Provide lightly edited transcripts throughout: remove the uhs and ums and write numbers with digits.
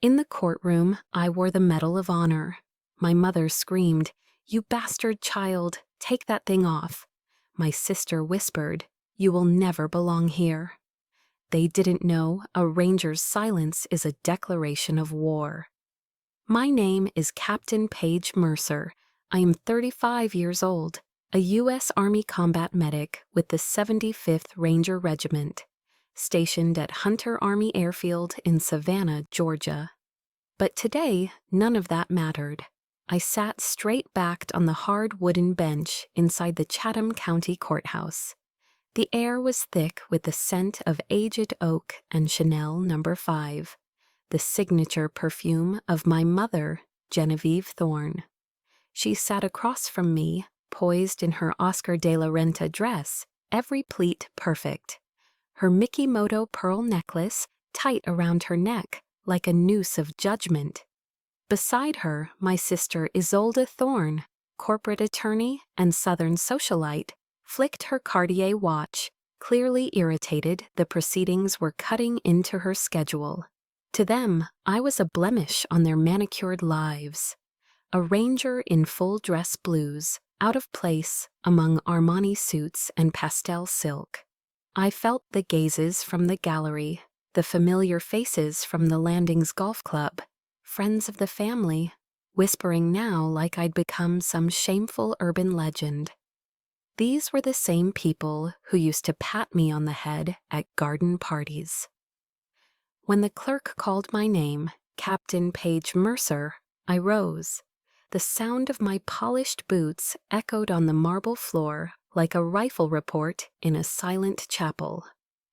In the courtroom, I wore the Medal of Honor. My mother screamed, "You bastard child, take that thing off." My sister whispered, "You will never belong here." They didn't know a ranger's silence is a declaration of war. My name is Captain Paige Mercer. I am 35 years old, a U.S. Army combat medic with the 75th Ranger Regiment, stationed at Hunter Army Airfield in Savannah, Georgia. But today, none of that mattered. I sat straight-backed on the hard wooden bench inside the Chatham County Courthouse. The air was thick with the scent of aged oak and Chanel No. 5, the signature perfume of my mother, Genevieve Thorne. She sat across from me, poised in her Oscar de la Renta dress, every pleat perfect. Her Mikimoto pearl necklace tight around her neck, like a noose of judgment. Beside her, my sister Isolde Thorne, corporate attorney and Southern socialite, flicked her Cartier watch, clearly irritated the proceedings were cutting into her schedule. To them, I was a blemish on their manicured lives. A ranger in full dress blues, out of place among Armani suits and pastel silk. I felt the gazes from the gallery, the familiar faces from the Landings Golf Club, friends of the family, whispering now like I'd become some shameful urban legend. These were the same people who used to pat me on the head at garden parties. When the clerk called my name, Captain Paige Mercer, I rose. The sound of my polished boots echoed on the marble floor like a rifle report in a silent chapel.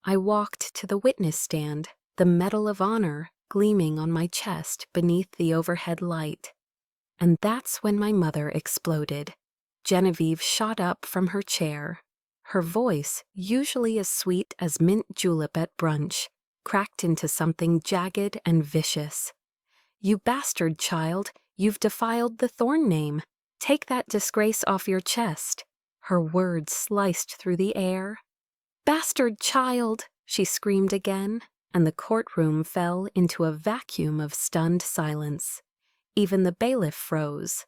I walked to the witness stand, the Medal of Honor gleaming on my chest beneath the overhead light. And that's when my mother exploded. Genevieve shot up from her chair. Her voice, usually as sweet as mint julep at brunch, cracked into something jagged and vicious. "You bastard child, you've defiled the Thorne name. Take that disgrace off your chest." Her words sliced through the air. "Bastard child!" she screamed again, and the courtroom fell into a vacuum of stunned silence. Even the bailiff froze.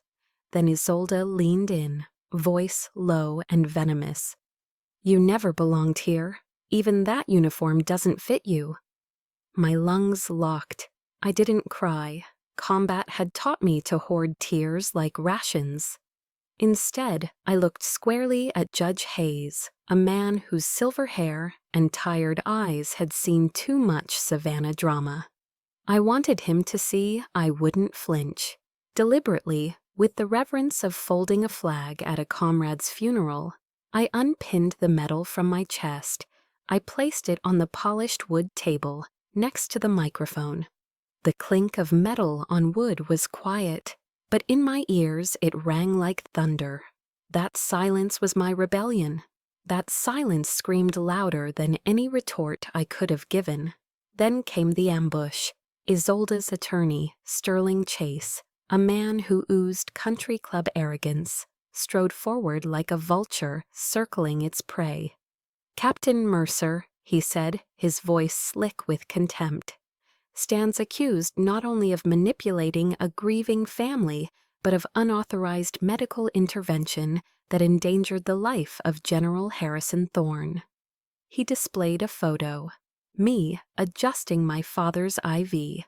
Then Isolde leaned in, voice low and venomous. "You never belonged here. Even that uniform doesn't fit you." My lungs locked. I didn't cry. Combat had taught me to hoard tears like rations. Instead, I looked squarely at Judge Hayes, a man whose silver hair and tired eyes had seen too much Savannah drama. I wanted him to see I wouldn't flinch. Deliberately, with the reverence of folding a flag at a comrade's funeral, I unpinned the medal from my chest. I placed it on the polished wood table, next to the microphone. The clink of metal on wood was quiet, but in my ears it rang like thunder. That silence was my rebellion. That silence screamed louder than any retort I could have given. Then came the ambush. Isolde's attorney, Sterling Chase, a man who oozed country club arrogance, strode forward like a vulture circling its prey. "Captain Mercer," he said, his voice slick with contempt, "stands accused not only of manipulating a grieving family, but of unauthorized medical intervention that endangered the life of General Harrison Thorne." He displayed a photo, me adjusting my father's IV.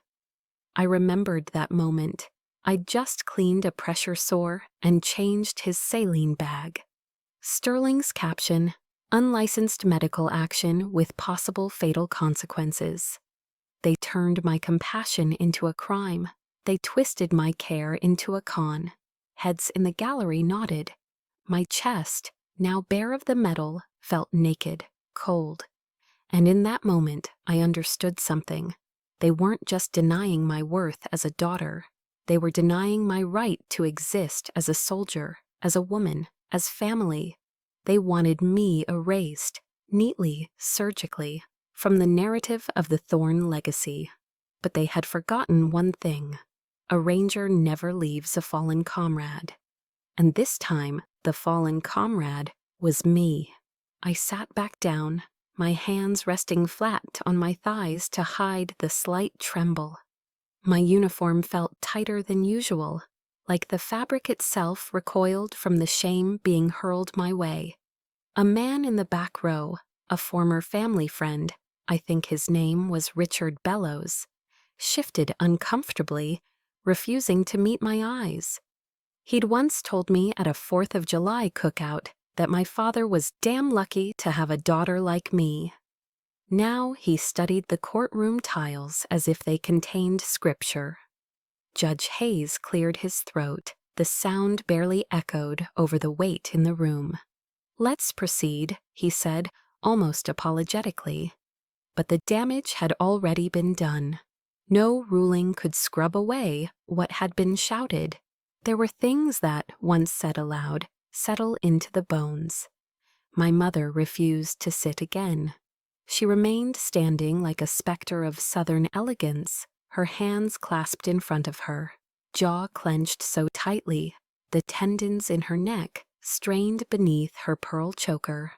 I remembered that moment. I'd just cleaned a pressure sore and changed his saline bag. Sterling's caption, "Unlicensed medical action with possible fatal consequences." They turned my compassion into a crime. They twisted my care into a con. Heads in the gallery nodded. My chest, now bare of the medal, felt naked, cold. And in that moment, I understood something. They weren't just denying my worth as a daughter. They were denying my right to exist as a soldier, as a woman, as family. They wanted me erased, neatly, surgically, from the narrative of the Thorne legacy. But they had forgotten one thing. A ranger never leaves a fallen comrade. And this time, the fallen comrade was me. I sat back down, my hands resting flat on my thighs to hide the slight tremble. My uniform felt tighter than usual, like the fabric itself recoiled from the shame being hurled my way. A man in the back row, a former family friend, I think his name was Richard Bellows, shifted uncomfortably, refusing to meet my eyes. He'd once told me at a 4th of July cookout that my father was damn lucky to have a daughter like me. Now he studied the courtroom tiles as if they contained scripture. Judge Hayes cleared his throat. The sound barely echoed over the weight in the room. "Let's proceed," he said, almost apologetically. But the damage had already been done. No ruling could scrub away what had been shouted. There were things that, once said aloud, settle into the bones. My mother refused to sit again. She remained standing like a specter of Southern elegance, her hands clasped in front of her, jaw clenched so tightly, the tendons in her neck strained beneath her pearl choker.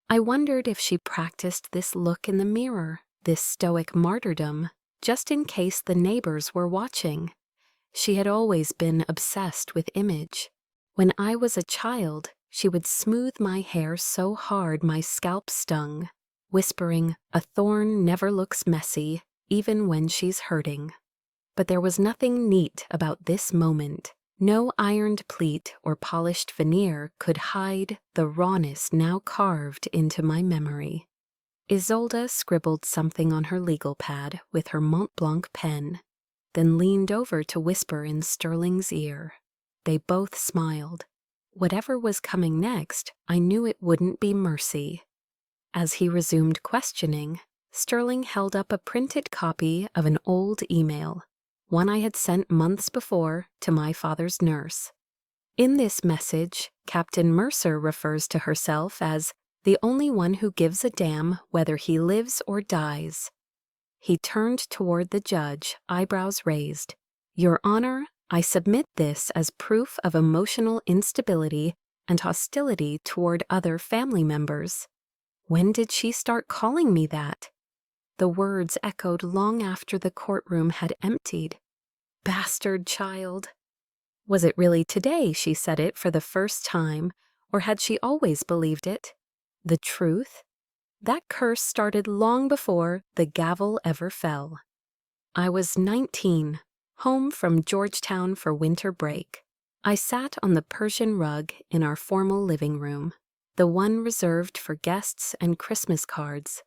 I wondered if she practiced this look in the mirror, this stoic martyrdom, just in case the neighbors were watching. She had always been obsessed with image. When I was a child, she would smooth my hair so hard my scalp stung, whispering, "A thorn never looks messy, even when she's hurting." But there was nothing neat about this moment. No ironed pleat or polished veneer could hide the rawness now carved into my memory. Isolde scribbled something on her legal pad with her Mont Blanc pen, then leaned over to whisper in Sterling's ear. They both smiled. Whatever was coming next, I knew it wouldn't be mercy. As he resumed questioning, Sterling held up a printed copy of an old email, one I had sent months before to my father's nurse. In this message, Captain Mercer refers to herself as the only one who gives a damn whether he lives or dies. He turned toward the judge, eyebrows raised. "Your Honor, I submit this as proof of emotional instability and hostility toward other family members." When did she start calling me that? The words echoed long after the courtroom had emptied. Bastard child. Was it really today she said it for the first time, or had she always believed it? The truth? That curse started long before the gavel ever fell. I was 19, home from Georgetown for winter break. I sat on the Persian rug in our formal living room, the one reserved for guests and Christmas cards.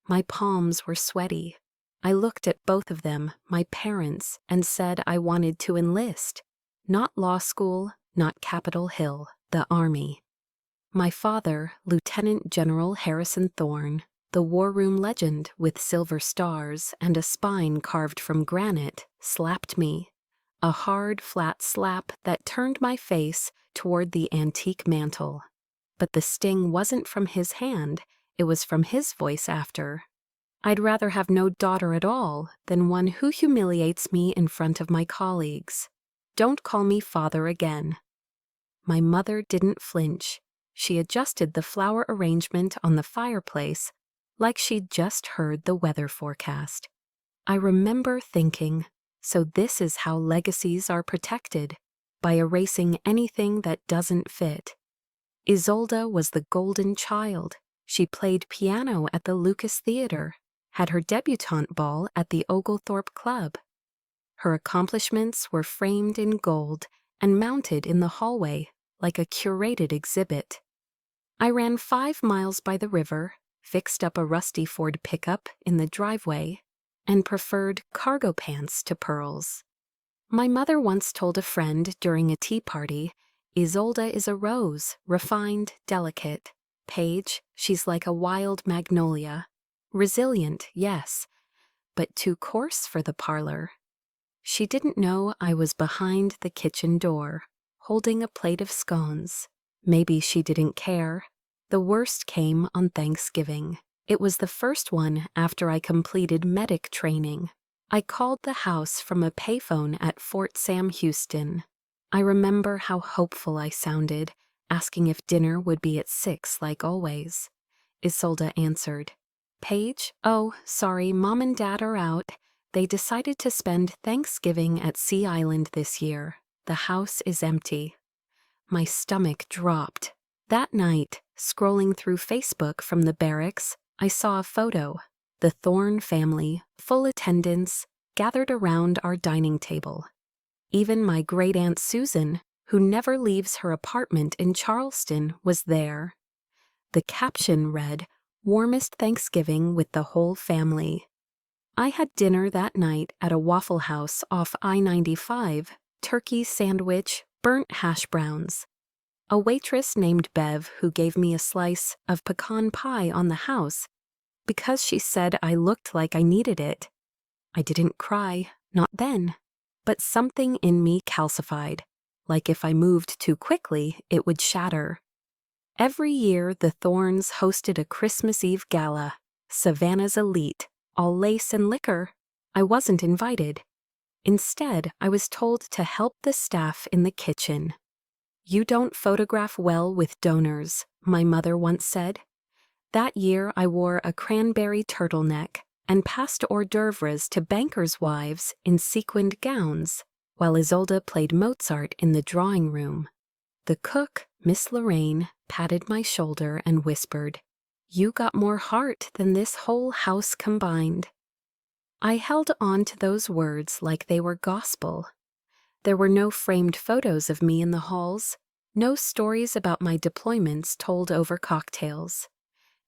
My palms were sweaty. I looked at both of them, my parents, and said I wanted to enlist. Not law school, not Capitol Hill, the Army. My father, Lieutenant General Harrison Thorne, the war room legend with silver stars and a spine carved from granite, slapped me. A hard, flat slap that turned my face toward the antique mantel. But the sting wasn't from his hand, it was from his voice after. I'd rather have no daughter at all than one who humiliates me in front of my colleagues. Don't call me father again. My mother didn't flinch. She adjusted the flower arrangement on the fireplace like she'd just heard the weather forecast. I remember thinking, so this is how legacies are protected, by erasing anything that doesn't fit. Isolde was the golden child. She played piano at the Lucas Theater, had her debutante ball at the Oglethorpe Club. Her accomplishments were framed in gold and mounted in the hallway like a curated exhibit. I ran 5 miles by the river, fixed up a rusty Ford pickup in the driveway, and preferred cargo pants to pearls. My mother once told a friend during a tea party, "Isolde is a rose, refined, delicate. Paige, she's like a wild magnolia. Resilient, yes, but too coarse for the parlor." She didn't know I was behind the kitchen door, holding a plate of scones. Maybe she didn't care. The worst came on Thanksgiving. It was the first one after I completed medic training. I called the house from a payphone at Fort Sam Houston. I remember how hopeful I sounded, asking if dinner would be at 6 like always. Isolde answered. "Paige? Oh, sorry, Mom and Dad are out. They decided to spend Thanksgiving at Sea Island this year. The house is empty. My stomach dropped. That night, scrolling through Facebook from the barracks, I saw a photo. The Thorne family, full attendance, gathered around our dining table. Even my great-aunt Susan, who never leaves her apartment in Charleston, was there. The caption read, "Warmest Thanksgiving with the whole family." I had dinner that night at a Waffle House off I-95, turkey sandwich, burnt hash browns. A waitress named Bev who gave me a slice of pecan pie on the house because she said I looked like I needed it. I didn't cry, not then, but something in me calcified, like if I moved too quickly, it would shatter. Every year, the Thornes hosted a Christmas Eve gala, Savannah's Elite, all lace and liquor. I wasn't invited. Instead, I was told to help the staff in the kitchen. "You don't photograph well with donors," my mother once said. That year, I wore a cranberry turtleneck and passed hors d'oeuvres to bankers' wives in sequined gowns, while Isolde played Mozart in the drawing room. The cook, Miss Lorraine, patted my shoulder and whispered, "You got more heart than this whole house combined." I held on to those words like they were gospel. There were no framed photos of me in the halls, no stories about my deployments told over cocktails.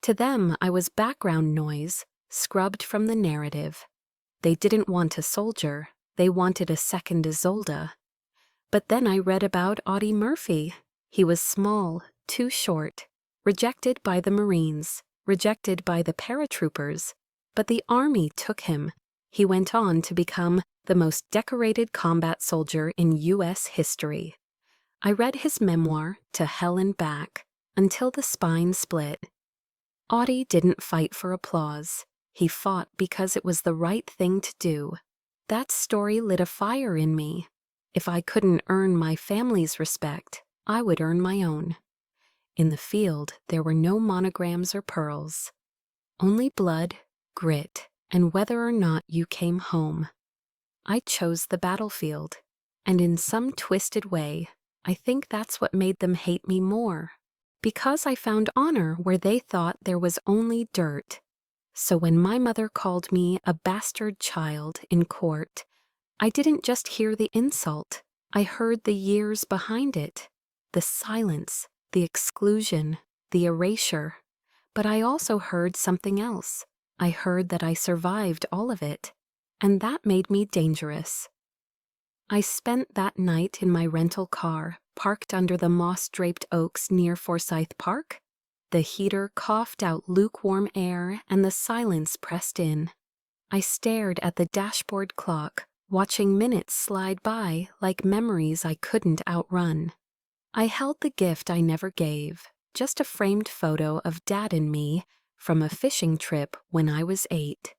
To them, I was background noise, scrubbed from the narrative. They didn't want a soldier, they wanted a second Isolde. But then I read about Audie Murphy. He was small, too short, rejected by the Marines, rejected by the paratroopers, but the Army took him. He went on to become the most decorated combat soldier in U.S. history. I read his memoir, To Hell and Back, until the spine split. Audie didn't fight for applause. He fought because it was the right thing to do. That story lit a fire in me. If I couldn't earn my family's respect, I would earn my own. In the field, there were no monograms or pearls. Only blood, grit, and whether or not you came home. I chose the battlefield, and in some twisted way, I think that's what made them hate me more. Because I found honor where they thought there was only dirt. So when my mother called me a bastard child in court, I didn't just hear the insult, I heard the years behind it, the silence, the exclusion, the erasure. But I also heard something else. I heard that I survived all of it, and that made me dangerous. I spent that night in my rental car, parked under the moss-draped oaks near Forsyth Park. The heater coughed out lukewarm air and the silence pressed in. I stared at the dashboard clock, watching minutes slide by like memories I couldn't outrun. I held the gift I never gave, just a framed photo of Dad and me from a fishing trip when I was 8.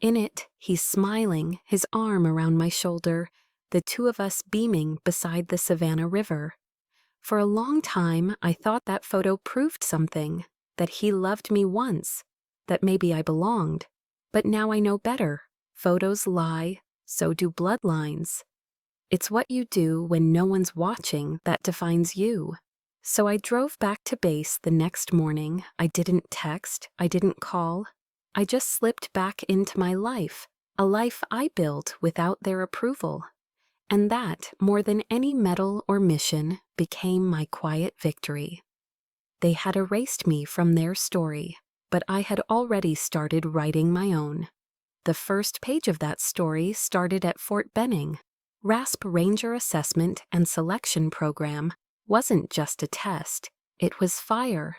In it, he's smiling, his arm around my shoulder, the two of us beaming beside the Savannah River. For a long time, I thought that photo proved something, that he loved me once, that maybe I belonged. But now I know better. Photos lie, so do bloodlines. It's what you do when no one's watching that defines you. So I drove back to base the next morning. I didn't text, I didn't call. I just slipped back into my life, a life I built without their approval. And that, more than any medal or mission, became my quiet victory. They had erased me from their story, but I had already started writing my own. The first page of that story started at Fort Benning. RASP Ranger Assessment and Selection Program wasn't just a test, it was fire,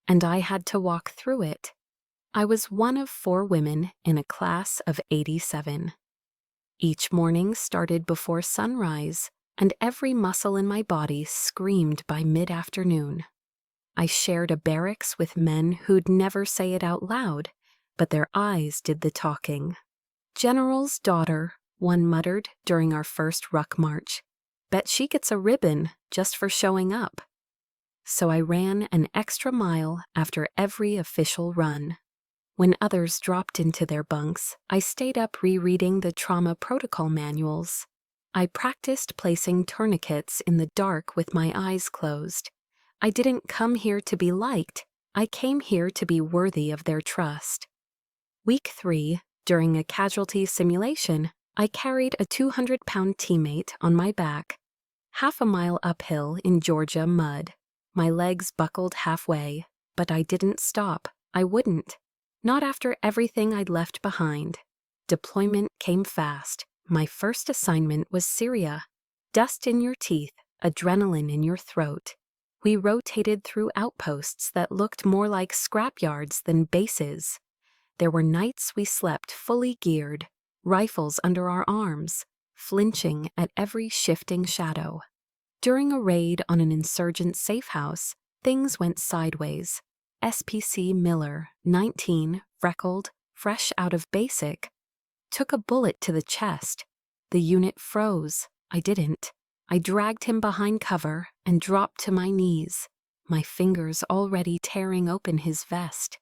and I had to walk through it. I was one of 4 women in a class of 87. Each morning started before sunrise, and every muscle in my body screamed by mid-afternoon. I shared a barracks with men who'd never say it out loud, but their eyes did the talking. "General's daughter," one muttered during our first ruck march. "Bet she gets a ribbon just for showing up." So I ran an extra mile after every official run. When others dropped into their bunks, I stayed up rereading the trauma protocol manuals. I practiced placing tourniquets in the dark with my eyes closed. I didn't come here to be liked. I came here to be worthy of their trust. Week 3, during a casualty simulation, I carried a 200-pound teammate on my back. Half a mile uphill in Georgia mud. My legs buckled halfway, but I didn't stop. I wouldn't. Not after everything I'd left behind. Deployment came fast. My first assignment was Syria. Dust in your teeth, adrenaline in your throat. We rotated through outposts that looked more like scrapyards than bases. There were nights we slept fully geared, rifles under our arms, flinching at every shifting shadow. During a raid on an insurgent safe house, things went sideways. SPC Miller, 19, freckled, fresh out of basic, took a bullet to the chest. The unit froze. I didn't. I dragged him behind cover and dropped to my knees, my fingers already tearing open his vest.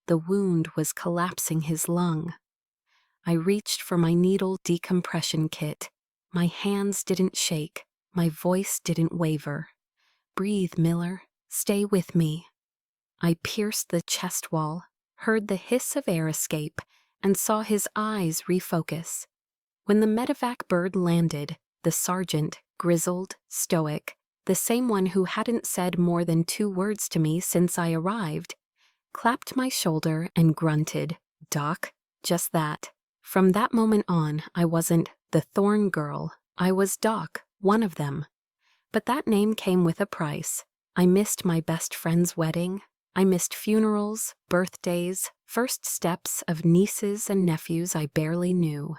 The wound was collapsing his lung. I reached for my needle decompression kit. My hands didn't shake. My voice didn't waver. Breathe, Miller. Stay with me. I pierced the chest wall, heard the hiss of air escape, and saw his eyes refocus. When the medevac bird landed, the sergeant, grizzled, stoic, the same one who hadn't said more than 2 words to me since I arrived, clapped my shoulder and grunted, "Doc," just that. From that moment on, I wasn't the Thorn Girl. I was Doc, one of them. But that name came with a price. I missed my best friend's wedding. I missed funerals, birthdays, first steps of nieces and nephews I barely knew.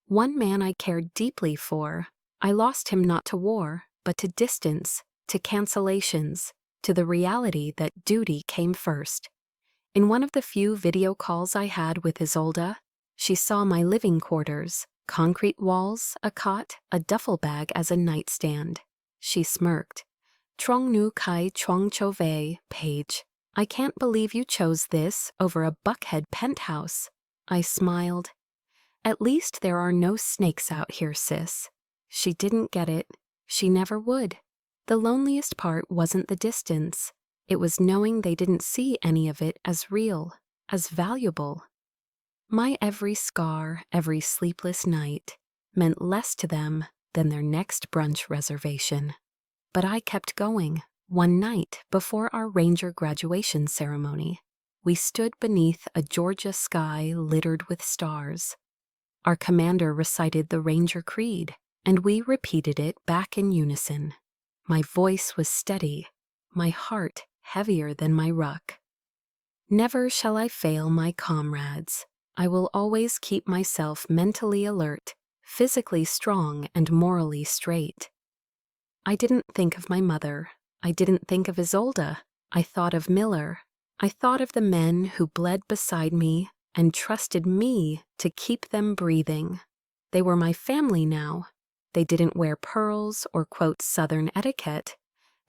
One man I cared deeply for, I lost him not to war, but to distance, to cancellations, to the reality that duty came first. In one of the few video calls I had with Isolde, she saw my living quarters, concrete walls, a cot, a duffel bag as a nightstand. She smirked. "Trong nu kai chong chove, Paige. I can't believe you chose this over a Buckhead penthouse." I smiled. "At least there are no snakes out here, sis." She didn't get it. She never would. The loneliest part wasn't the distance. It was knowing they didn't see any of it as real, as valuable. My every scar, every sleepless night, meant less to them than their next brunch reservation. But I kept going. One night, before our Ranger graduation ceremony, we stood beneath a Georgia sky littered with stars. Our commander recited the Ranger Creed, and we repeated it back in unison. My voice was steady, my heart heavier than my ruck. Never shall I fail my comrades. I will always keep myself mentally alert, physically strong, and morally straight. I didn't think of my mother. I didn't think of Isolde. I thought of Miller. I thought of the men who bled beside me and trusted me to keep them breathing. They were my family now. They didn't wear pearls or quote Southern etiquette.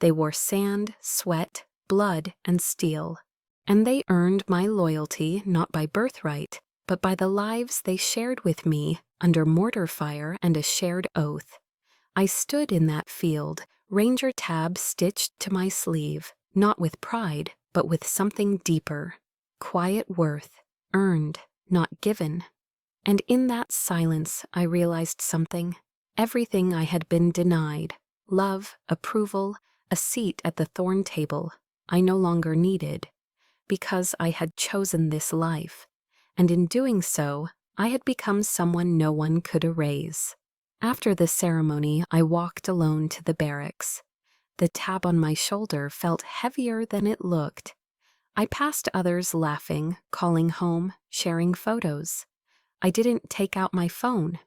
They wore sand, sweat, blood, and steel. And they earned my loyalty not by birthright, but by the lives they shared with me under mortar fire and a shared oath. I stood in that field, Ranger tab stitched to my sleeve, not with pride, but with something deeper. Quiet worth, earned, not given. And in that silence, I realized something. Everything I had been denied, love, approval, a seat at the Thorn table, I no longer needed, because I had chosen this life. And in doing so, I had become someone no one could erase. After the ceremony, I walked alone to the barracks. The tab on my shoulder felt heavier than it looked. I passed others laughing, calling home, sharing photos. I didn't take out my phone.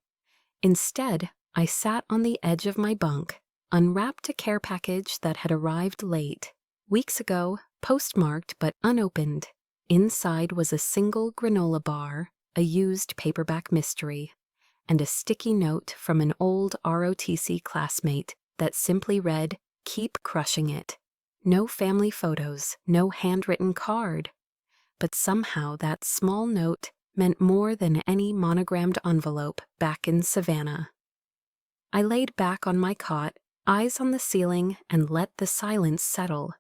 Instead, I sat on the edge of my bunk, unwrapped a care package that had arrived late, weeks ago, postmarked but unopened. Inside was a single granola bar, a used paperback mystery, and a sticky note from an old ROTC classmate that simply read, "Keep crushing it." No family photos, no handwritten card. but somehow that small note meant more than any monogrammed envelope back in Savannah. I laid back on my cot, eyes on the ceiling, and let the silence settle.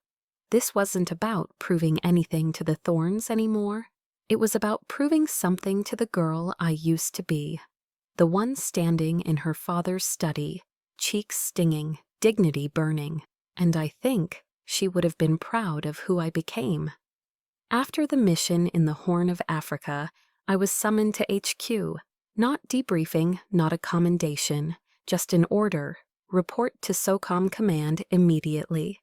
This wasn't about proving anything to the Thorns anymore. It was about proving something to the girl I used to be. The one standing in her father's study, cheeks stinging, dignity burning, and I think she would have been proud of who I became. After the mission in the Horn of Africa, I was summoned to HQ. Not debriefing, not a commendation, just an order. Report to SOCOM command immediately.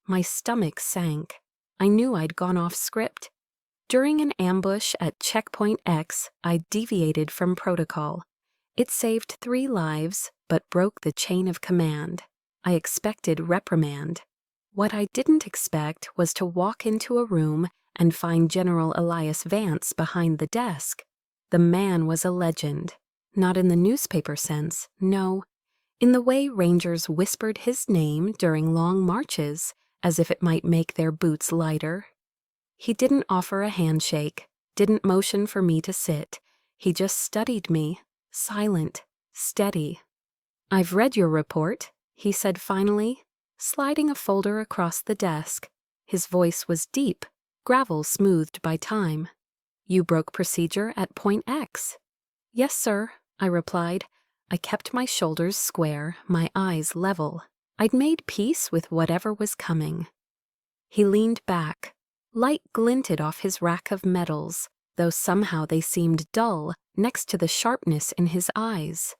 My stomach sank. I knew I'd gone off script. During an ambush at Checkpoint X, I deviated from protocol. It saved 3 lives, but broke the chain of command. I expected reprimand. What I didn't expect was to walk into a room and find General Elias Vance behind the desk. The man was a legend. Not in the newspaper sense, no. In the way Rangers whispered his name during long marches, as if it might make their boots lighter. He didn't offer a handshake, didn't motion for me to sit. He just studied me, silent, steady. "I've read your report," he said finally, sliding a folder across the desk. His voice was deep, gravel smoothed by time. "You broke procedure at Point X." "Yes, sir," I replied. I kept my shoulders square, my eyes level. I'd made peace with whatever was coming. He leaned back. Light glinted off his rack of medals, though somehow they seemed dull next to the sharpness in his eyes.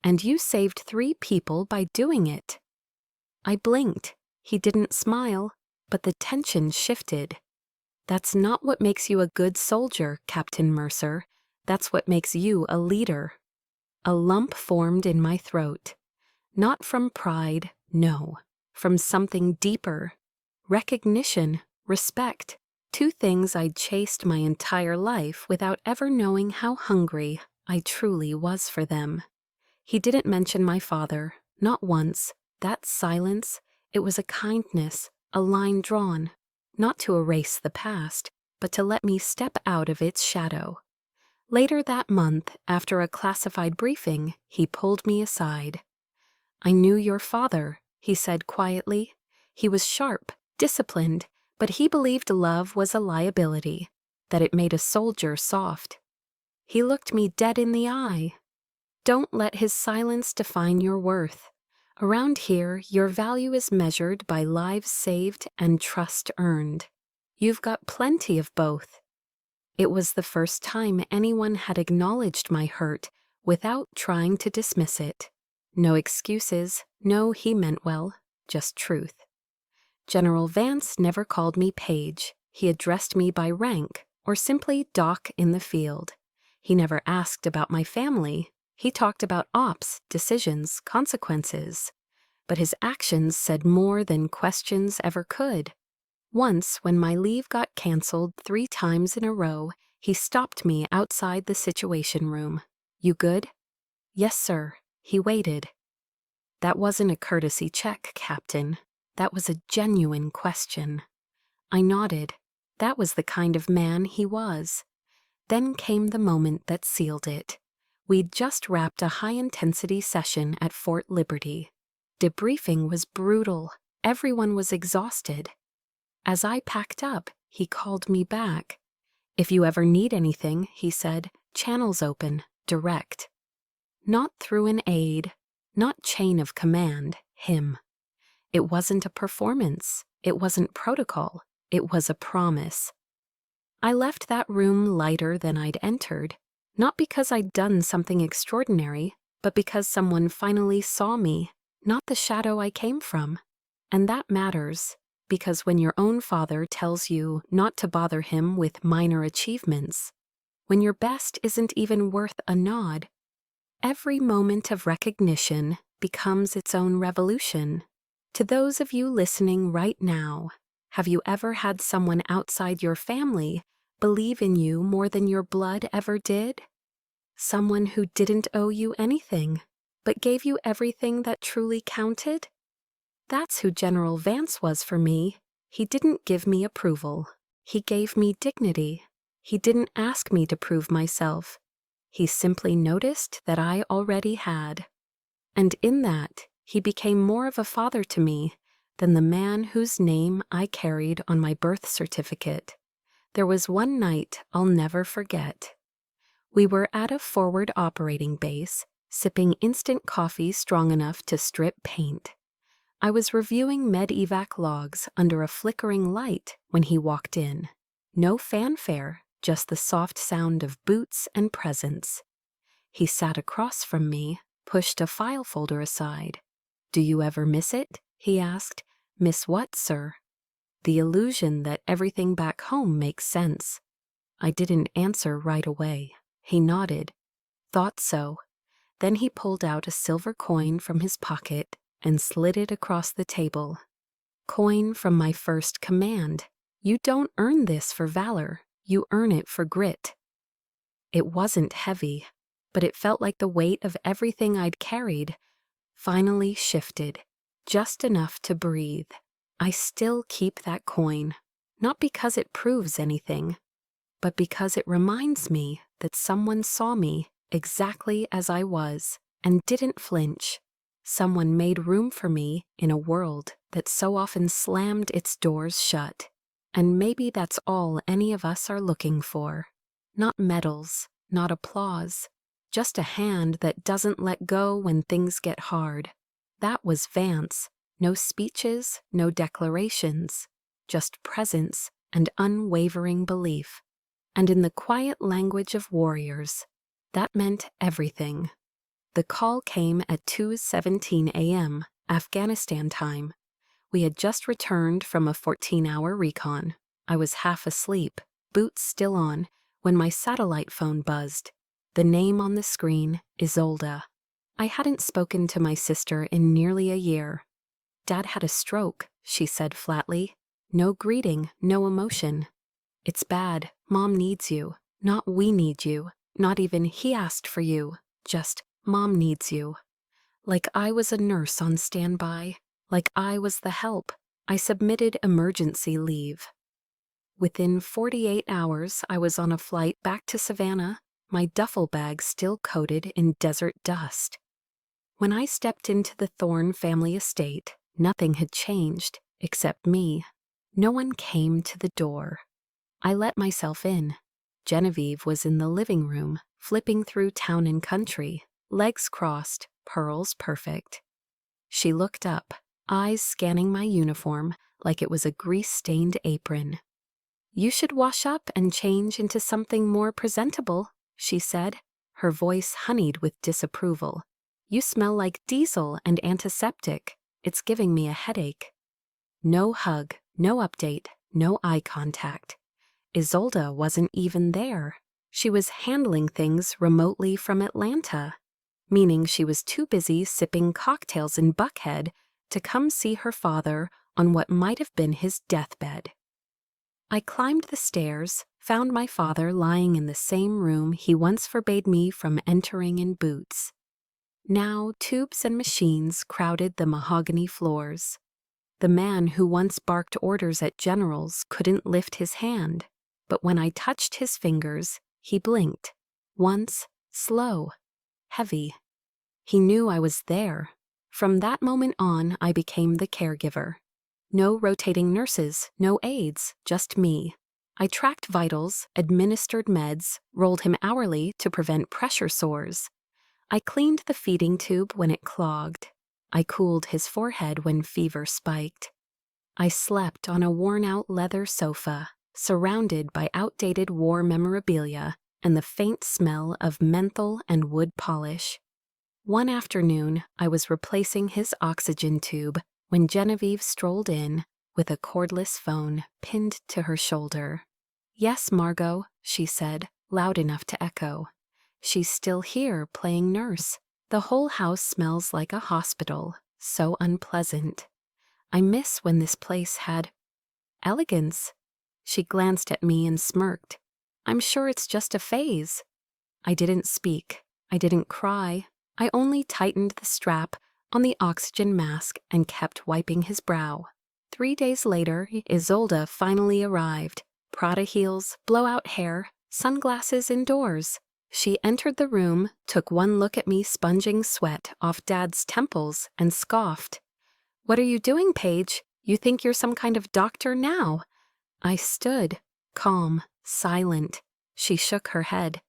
"And you saved 3 people by doing it." I blinked. He didn't smile, but the tension shifted. "That's not what makes you a good soldier, Captain Mercer. That's what makes you a leader." A lump formed in my throat. Not from pride, no. From something deeper. Recognition, respect. 2 things I'd chased my entire life without ever knowing how hungry I truly was for them. He didn't mention my father, not once. That silence, it was a kindness, a line drawn, not to erase the past, but to let me step out of its shadow. Later that month, after a classified briefing, he pulled me aside. "I knew your father," he said quietly. He was sharp, disciplined, but he believed love was a liability, that it made a soldier soft. He looked me dead in the eye. "Don't let his silence define your worth. Around here, your value is measured by lives saved and trust earned. You've got plenty of both." It was the first time anyone had acknowledged my hurt without trying to dismiss it. No excuses, no he meant well, just truth. General Vance never called me Paige. He addressed me by rank, or simply Doc in the field. He never asked about my family. He talked about ops, decisions, consequences. But his actions said more than questions ever could. Once, when my leave got canceled 3 times in a row, he stopped me outside the Situation Room. "You good?" "Yes, sir." He waited. "That wasn't a courtesy check, Captain. That was a genuine question." I nodded. That was the kind of man he was. Then came the moment that sealed it. We'd just wrapped a high-intensity session at Fort Liberty. Debriefing was brutal. Everyone was exhausted. As I packed up, he called me back. "If you ever need anything," he said, "channels open, direct." Not through an aide, not chain of command, him. It wasn't a performance. It wasn't protocol. It was a promise. I left that room lighter than I'd entered, not because I'd done something extraordinary, but because someone finally saw me, not the shadow I came from. And that matters. Because when your own father tells you not to bother him with minor achievements, when your best isn't even worth a nod, every moment of recognition becomes its own revolution. To those of you listening right now, have you ever had someone outside your family believe in you more than your blood ever did? Someone who didn't owe you anything, but gave you everything that truly counted? That's who General Vance was for me. He didn't give me approval. He gave me dignity. He didn't ask me to prove myself. He simply noticed that I already had. And in that, he became more of a father to me than the man whose name I carried on my birth certificate. There was one night I'll never forget. We were at a forward operating base, sipping instant coffee strong enough to strip paint. I was reviewing med-evac logs under a flickering light when he walked in. No fanfare, just the soft sound of boots and presence. He sat across from me, pushed a file folder aside. "Do you ever miss it?" he asked. "Miss what, sir?" The illusion that everything back home makes sense. I didn't answer right away. He nodded. "Thought so." Then he pulled out a silver coin from his pocket and slid it across the table. "Coin from my first command. You don't earn this for valor. You earn it for grit." It wasn't heavy, but it felt like the weight of everything I'd carried finally shifted, just enough to breathe. I still keep that coin, not because it proves anything, but because it reminds me that someone saw me exactly as I was and didn't flinch. Someone made room for me in a world that so often slammed its doors shut. And maybe that's all any of us are looking for. Not medals, not applause, just a hand that doesn't let go when things get hard. That was Vance. No speeches, no declarations, just presence and unwavering belief. And in the quiet language of warriors, that meant everything. The call came at 2:17 a.m., Afghanistan time. We had just returned from a 14-hour recon. I was half asleep, boots still on, when my satellite phone buzzed. The name on the screen, Isolde. I hadn't spoken to my sister in nearly a year. "Dad had a stroke," she said flatly. No greeting, no emotion. "It's bad. Mom needs you. Not we need you. Not even he asked for you. Just Mom needs you." Like I was a nurse on standby. Like I was the help. I submitted emergency leave. Within 48 hours, I was on a flight back to Savannah, my duffel bag still coated in desert dust. When I stepped into the Thorne family estate, nothing had changed, except me. No one came to the door. I let myself in. Genevieve was in the living room, flipping through Town and Country, legs crossed, pearls perfect. She looked up, eyes scanning my uniform like it was a grease-stained apron. "You should wash up and change into something more presentable," she said, her voice honeyed with disapproval. "You smell like diesel and antiseptic. It's giving me a headache." No hug, no update, no eye contact. Isolde wasn't even there. She was handling things remotely from Atlanta, meaning she was too busy sipping cocktails in Buckhead to come see her father on what might have been his deathbed. I climbed the stairs, found my father lying in the same room he once forbade me from entering in boots. Now tubes and machines crowded the mahogany floors. The man who once barked orders at generals couldn't lift his hand, but when I touched his fingers, he blinked. Once, slow, heavy. He knew I was there. From that moment on, I became the caregiver. No rotating nurses, no aides, just me. I tracked vitals, administered meds, rolled him hourly to prevent pressure sores. I cleaned the feeding tube when it clogged. I cooled his forehead when fever spiked. I slept on a worn-out leather sofa, surrounded by outdated war memorabilia and the faint smell of menthol and wood polish. One afternoon, I was replacing his oxygen tube when Genevieve strolled in with a cordless phone pinned to her shoulder. "Yes, Margot," she said, loud enough to echo. "She's still here playing nurse. The whole house smells like a hospital, so unpleasant. I miss when this place had elegance." She glanced at me and smirked. "I'm sure it's just a phase." I didn't speak. I didn't cry. I only tightened the strap on the oxygen mask and kept wiping his brow. 3 days later, Isolde finally arrived, Prada heels, blowout hair, sunglasses indoors. She entered the room, took one look at me sponging sweat off Dad's temples, and scoffed. "What are you doing, Paige? You think you're some kind of doctor now?" I stood, calm, silent. She shook her head.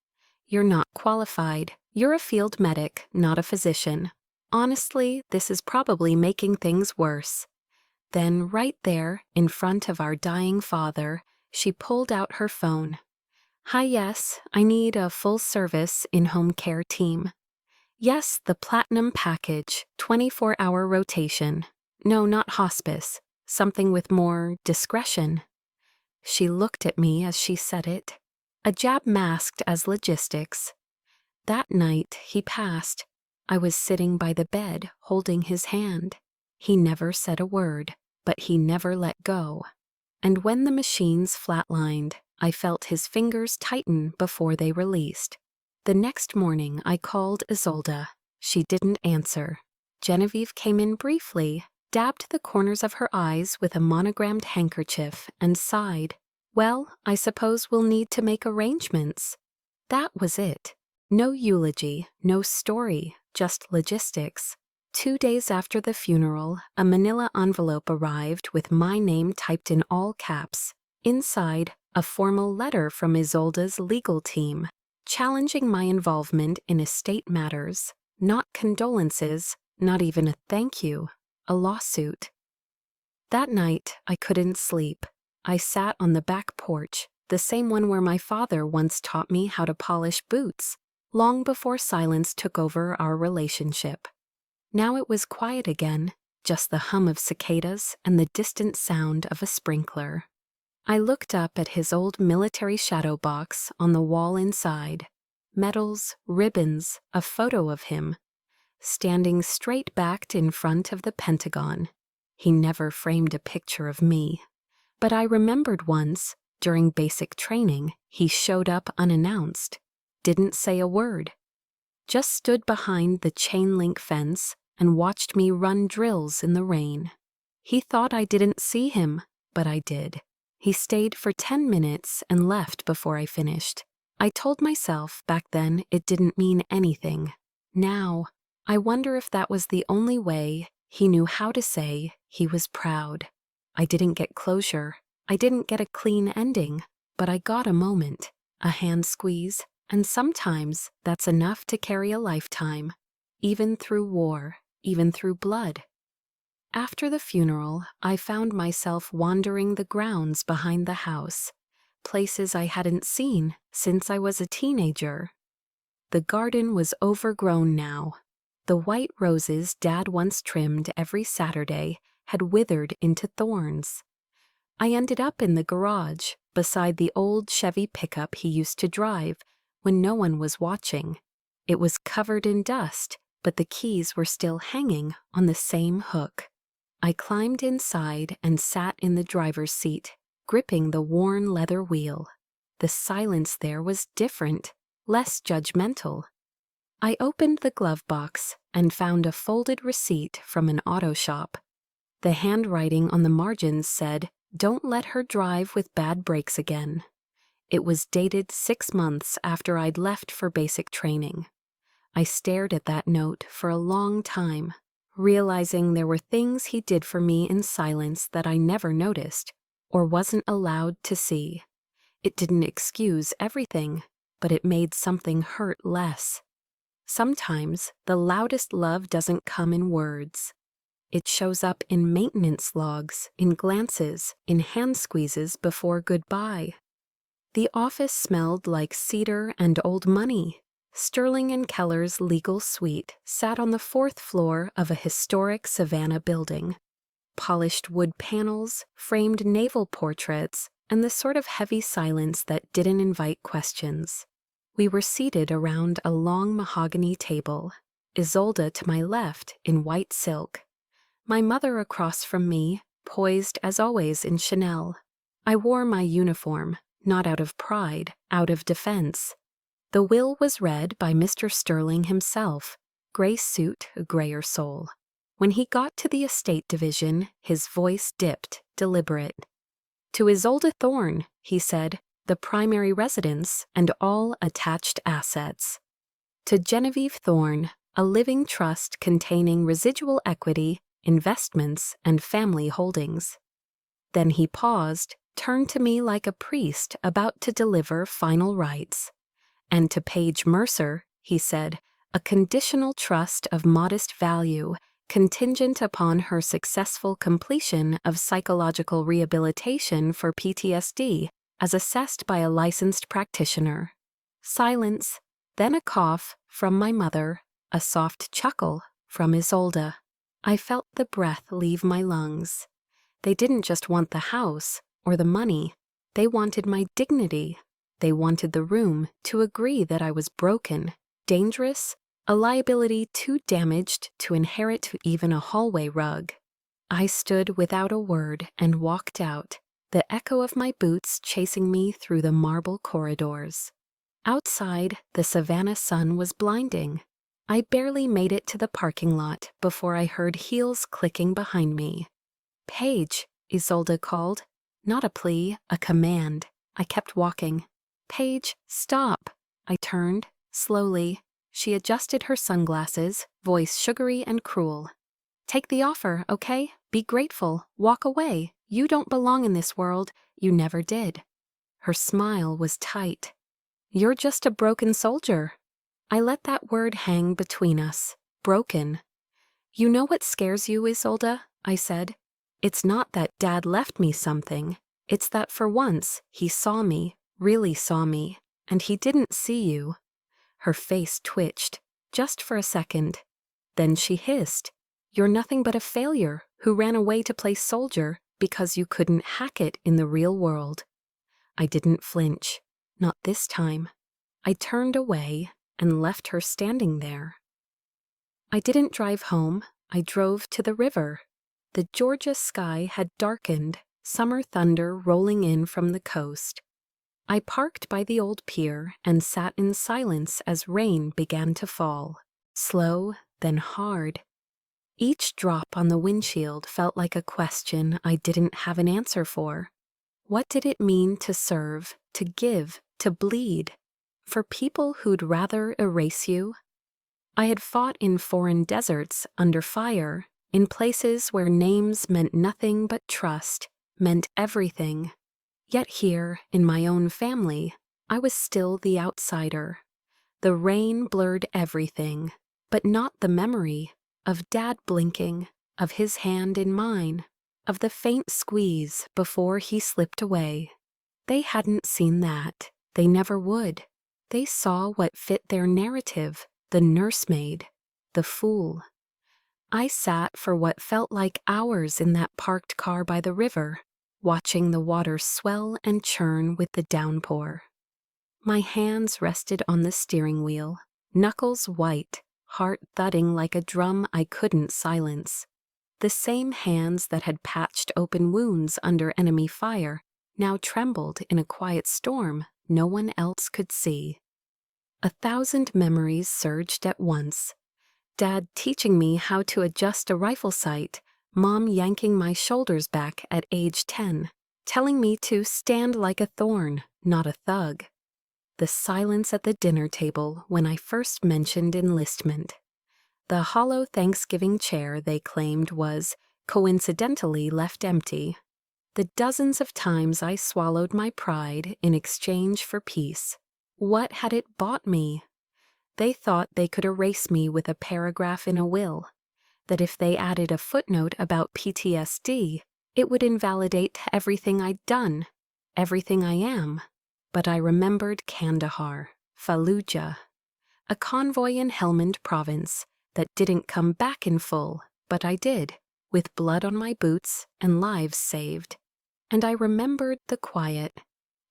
"You're not qualified. You're a field medic, not a physician. Honestly, this is probably making things worse." Then, right there, in front of our dying father, she pulled out her phone. "Hi, yes, I need a full-service in-home care team. Yes, the platinum package, 24-hour rotation. No, not hospice. Something with more discretion." She looked at me as she said it. A jab masked as logistics. That night, he passed. I was sitting by the bed, holding his hand. He never said a word, but he never let go. And when the machines flatlined, I felt his fingers tighten before they released. The next morning, I called Isolde. She didn't answer. Genevieve came in briefly, dabbed the corners of her eyes with a monogrammed handkerchief, and sighed. "Well, I suppose we'll need to make arrangements." That was it. No eulogy, no story, just logistics. 2 days after the funeral, a manila envelope arrived with my name typed in all caps. Inside, a formal letter from Isolde's legal team, challenging my involvement in estate matters. Not condolences, not even a thank you, a lawsuit. That night, I couldn't sleep. I sat on the back porch, the same one where my father once taught me how to polish boots, long before silence took over our relationship. Now it was quiet again, just the hum of cicadas and the distant sound of a sprinkler. I looked up at his old military shadow box on the wall inside. Medals, ribbons, a photo of him, standing straight-backed in front of the Pentagon. He never framed a picture of me. But I remembered once, during basic training, he showed up unannounced, didn't say a word, just stood behind the chain-link fence and watched me run drills in the rain. He thought I didn't see him, but I did. He stayed for 10 minutes and left before I finished. I told myself back then it didn't mean anything. Now, I wonder if that was the only way he knew how to say he was proud. I didn't get closure. I didn't get a clean ending, but I got a moment, a hand squeeze, and sometimes that's enough to carry a lifetime, even through war, even through blood. After the funeral, I found myself wandering the grounds behind the house, places I hadn't seen since I was a teenager. The garden was overgrown now. The white roses Dad once trimmed every Saturday had withered into thorns. I ended up in the garage, beside the old Chevy pickup he used to drive when no one was watching. It was covered in dust, but the keys were still hanging on the same hook. I climbed inside and sat in the driver's seat, gripping the worn leather wheel. The silence there was different, less judgmental. I opened the glove box and found a folded receipt from an auto shop. The handwriting on the margins said, "Don't let her drive with bad brakes again." It was dated 6 months after I'd left for basic training. I stared at that note for a long time, realizing there were things he did for me in silence that I never noticed or wasn't allowed to see. It didn't excuse everything, but it made something hurt less. Sometimes the loudest love doesn't come in words. It shows up in maintenance logs, in glances, in hand squeezes before goodbye. The office smelled like cedar and old money. Sterling and Keller's legal suite sat on the 4th floor of a historic Savannah building. Polished wood panels, framed naval portraits, and the sort of heavy silence that didn't invite questions. We were seated around a long mahogany table, Isolde to my left in white silk. My mother across from me, poised as always in Chanel. I wore my uniform, not out of pride, out of defense. The will was read by Mr. Sterling himself, gray suit, a grayer soul. When he got to the estate division, his voice dipped, deliberate. To Isolde Thorne, he said, the primary residence and all attached assets. To Genevieve Thorne, a living trust containing residual equity, investments, and family holdings. Then he paused, turned to me like a priest about to deliver final rites. And to Paige Mercer, he said, a conditional trust of modest value contingent upon her successful completion of psychological rehabilitation for PTSD as assessed by a licensed practitioner. Silence, then a cough from my mother, a soft chuckle from Isolde. I felt the breath leave my lungs. They didn't just want the house or the money. They wanted my dignity. They wanted the room to agree that I was broken, dangerous, a liability too damaged to inherit even a hallway rug. I stood without a word and walked out, the echo of my boots chasing me through the marble corridors. Outside, the Savannah sun was blinding. I barely made it to the parking lot before I heard heels clicking behind me. "Paige," Isolde called. Not a plea, a command. I kept walking. "Paige, stop." I turned, slowly. She adjusted her sunglasses, voice sugary and cruel. "Take the offer, okay? Be grateful. Walk away. You don't belong in this world. You never did." Her smile was tight. "You're just a broken soldier." I let that word hang between us. Broken. "You know what scares you, Isolde?" I said. "It's not that Dad left me something. It's that for once he saw me, really saw me, and he didn't see you." Her face twitched, just for a second. Then she hissed, "You're nothing but a failure who ran away to play soldier because you couldn't hack it in the real world." I didn't flinch. Not this time. I turned away and left her standing there. I didn't drive home. I drove to the river. The Georgia sky had darkened, summer thunder rolling in from the coast. I parked by the old pier and sat in silence as rain began to fall, slow, then hard. Each drop on the windshield felt like a question I didn't have an answer for. What did it mean to serve, to give, to bleed? For people who'd rather erase you? I had fought in foreign deserts, under fire, in places where names meant nothing but trust, meant everything. Yet here, in my own family, I was still the outsider. The rain blurred everything, but not the memory of Dad blinking, of his hand in mine, of the faint squeeze before he slipped away. They hadn't seen that. They never would. They saw what fit their narrative, the nursemaid, the fool. I sat for what felt like hours in that parked car by the river, watching the water swell and churn with the downpour. My hands rested on the steering wheel, knuckles white, heart thudding like a drum I couldn't silence. The same hands that had patched open wounds under enemy fire now trembled in a quiet storm no one else could see. 1,000 memories surged at once. Dad teaching me how to adjust a rifle sight, Mom yanking my shoulders back at age 10, telling me to stand like a thorn, not a thug. The silence at the dinner table when I first mentioned enlistment. The hollow Thanksgiving chair they claimed was, coincidentally, left empty. The dozens of times I swallowed my pride in exchange for peace. What had it bought me? They thought they could erase me with a paragraph in a will, that if they added a footnote about PTSD, it would invalidate everything I'd done, everything I am. But I remembered Kandahar, Fallujah, a convoy in Helmand province that didn't come back in full, but I did, with blood on my boots and lives saved. And I remembered the quiet,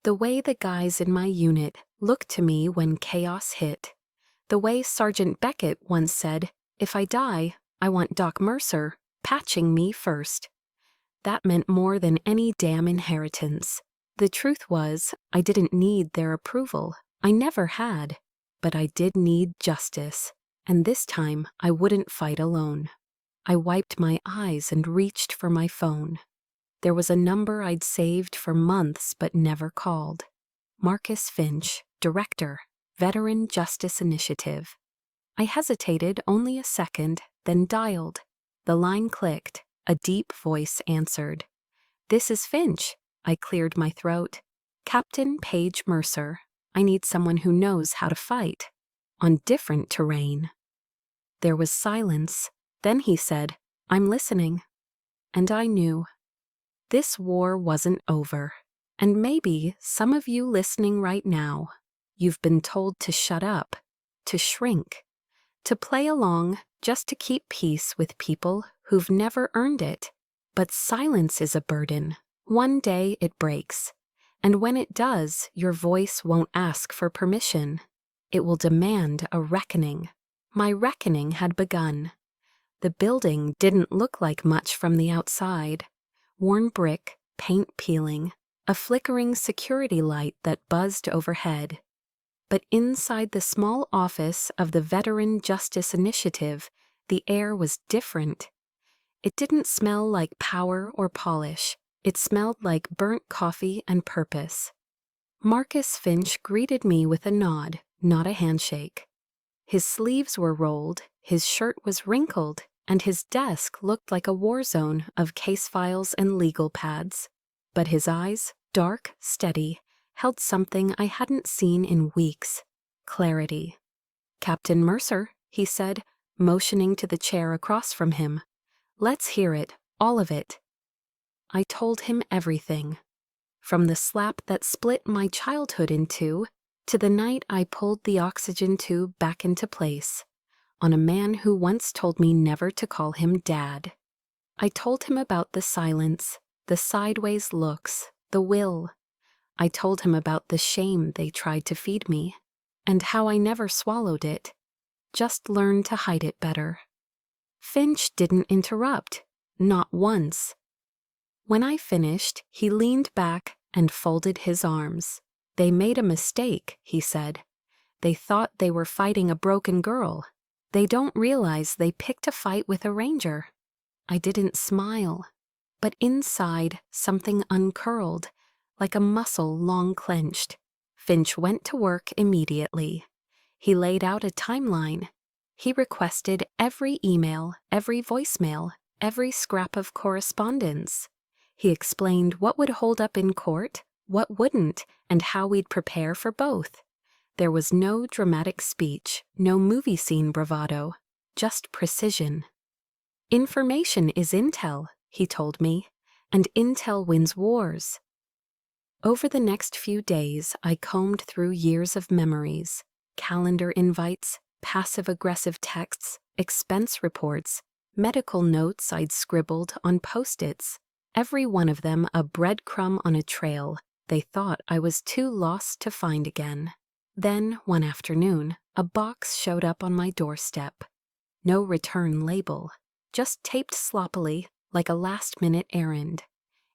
the way the guys in my unit looked to me when chaos hit, the way Sergeant Beckett once said, "If I die, I want Doc Mercer patching me first." That meant more than any damn inheritance. The truth was, I didn't need their approval. I never had. But I did need justice, and this time I wouldn't fight alone. I wiped my eyes and reached for my phone. There was a number I'd saved for months but never called. Marcus Finch, Director, Veteran Justice Initiative. I hesitated only a second, then dialed. The line clicked. A deep voice answered. "This is Finch." I cleared my throat. "Captain Paige Mercer. I need someone who knows how to fight. On different terrain." There was silence. Then he said, "I'm listening." And I knew. This war wasn't over. And maybe some of you listening right now, you've been told to shut up, to shrink, to play along just to keep peace with people who've never earned it. But silence is a burden. One day it breaks. And when it does, your voice won't ask for permission. It will demand a reckoning. My reckoning had begun. The building didn't look like much from the outside. Worn brick, paint peeling, a flickering security light that buzzed overhead. But inside the small office of the Veteran Justice Initiative, the air was different. It didn't smell like power or polish. It smelled like burnt coffee and purpose. Marcus Finch greeted me with a nod, not a handshake. His sleeves were rolled, his shirt was wrinkled, and his desk looked like a war zone of case files and legal pads. But his eyes, dark, steady, held something I hadn't seen in weeks: clarity. "Captain Mercer," he said, motioning to the chair across from him. "Let's hear it, all of it." I told him everything. From the slap that split my childhood in two, to the night I pulled the oxygen tube back into place, on a man who once told me never to call him Dad. I told him about the silence, the sideways looks, the will. I told him about the shame they tried to feed me, and how I never swallowed it, just learned to hide it better. Finch didn't interrupt, not once. When I finished, he leaned back and folded his arms. "They made a mistake," he said. "They thought they were fighting a broken girl. They don't realize they picked a fight with a ranger." I didn't smile, but inside something uncurled, like a muscle long clenched. Finch went to work immediately. He laid out a timeline. He requested every email, every voicemail, every scrap of correspondence. He explained what would hold up in court, what wouldn't, and how we'd prepare for both. There was no dramatic speech, no movie scene bravado, just precision. "Information is intel," he told me, "and intel wins wars." Over the next few days, I combed through years of memories, calendar invites, passive-aggressive texts, expense reports, medical notes I'd scribbled on Post-its, every one of them a breadcrumb on a trail they thought I was too lost to find again. Then, one afternoon, a box showed up on my doorstep. No return label, just taped sloppily like a last-minute errand.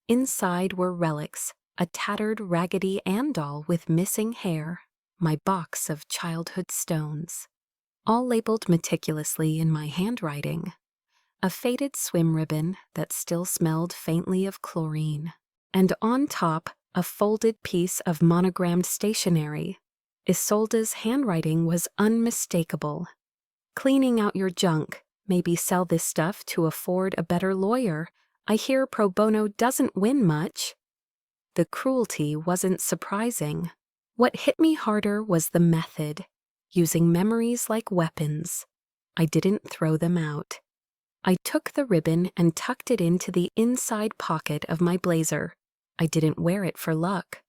Inside were relics, a tattered Raggedy Ann doll with missing hair, my box of childhood stones, all labeled meticulously in my handwriting. A faded swim ribbon that still smelled faintly of chlorine, and on top a folded piece of monogrammed stationery. Isolde's handwriting was unmistakable. "Cleaning out your junk. Maybe sell this stuff to afford a better lawyer. I hear pro bono doesn't win much." The cruelty wasn't surprising. What hit me harder was the method, using memories like weapons. I didn't throw them out. I took the ribbon and tucked it into the inside pocket of my blazer. I didn't wear it for luck.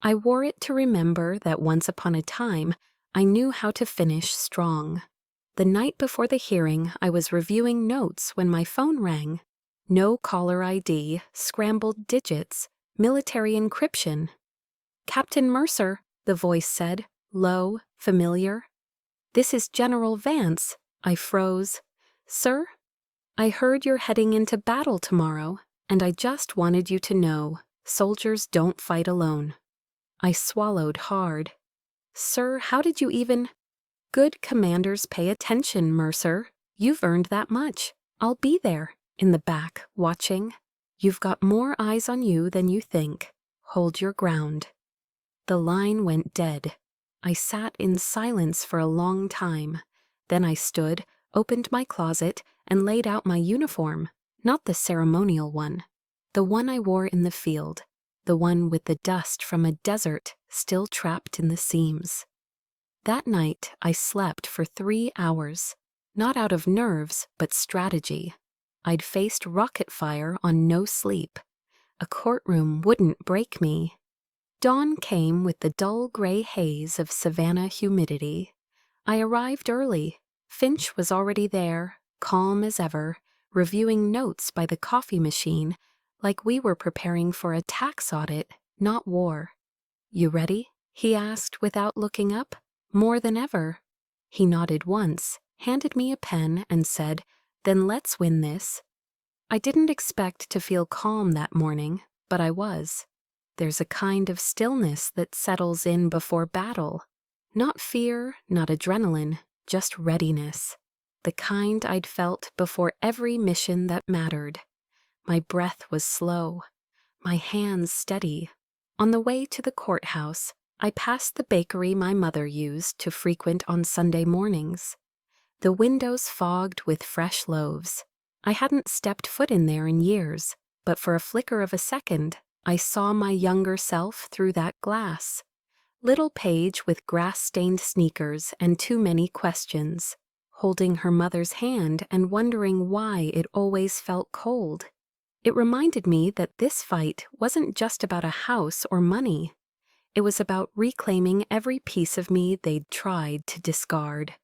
I wore it to remember that once upon a time, I knew how to finish strong. The night before the hearing, I was reviewing notes when my phone rang. No caller ID, scrambled digits, military encryption. "Captain Mercer," the voice said, low, familiar. "This is General Vance." I froze. "Sir? I heard you're heading into battle tomorrow, and I just wanted you to know, soldiers don't fight alone." I swallowed hard. "Sir, how did you even—" "Good commanders pay attention, Mercer. You've earned that much. I'll be there, in the back, watching. You've got more eyes on you than you think. Hold your ground." The line went dead. I sat in silence for a long time. Then I stood, opened my closet, and laid out my uniform, not the ceremonial one, the one I wore in the field, the one with the dust from a desert still trapped in the seams. That night I slept for 3 hours, not out of nerves, but strategy. I'd faced rocket fire on no sleep. A courtroom wouldn't break me. Dawn came with the dull gray haze of Savannah humidity. I arrived early. Finch was already there, calm as ever, reviewing notes by the coffee machine, like we were preparing for a tax audit, not war. "You ready?" he asked without looking up. "More than ever." He nodded once, handed me a pen, and said, "Then let's win this." I didn't expect to feel calm that morning, but I was. There's a kind of stillness that settles in before battle. Not fear, not adrenaline, just readiness. The kind I'd felt before every mission that mattered. My breath was slow, my hands steady. On the way to the courthouse, I passed the bakery my mother used to frequent on Sunday mornings. The windows fogged with fresh loaves. I hadn't stepped foot in there in years, but for a flicker of a second, I saw my younger self through that glass. Little Paige with grass-stained sneakers and too many questions, holding her mother's hand and wondering why it always felt cold. It reminded me that this fight wasn't just about a house or money. It was about reclaiming every piece of me they'd tried to discard.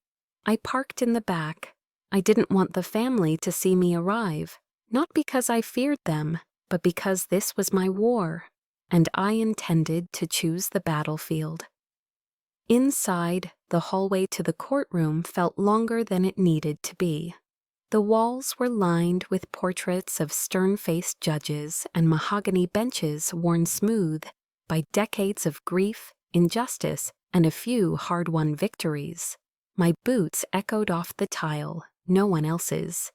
I parked in the back. I didn't want the family to see me arrive, not because I feared them, but because this was my war, and I intended to choose the battlefield. Inside, the hallway to the courtroom felt longer than it needed to be. The walls were lined with portraits of stern-faced judges and mahogany benches worn smooth by decades of grief, injustice, and a few hard-won victories. My boots echoed off the tile, no one else's.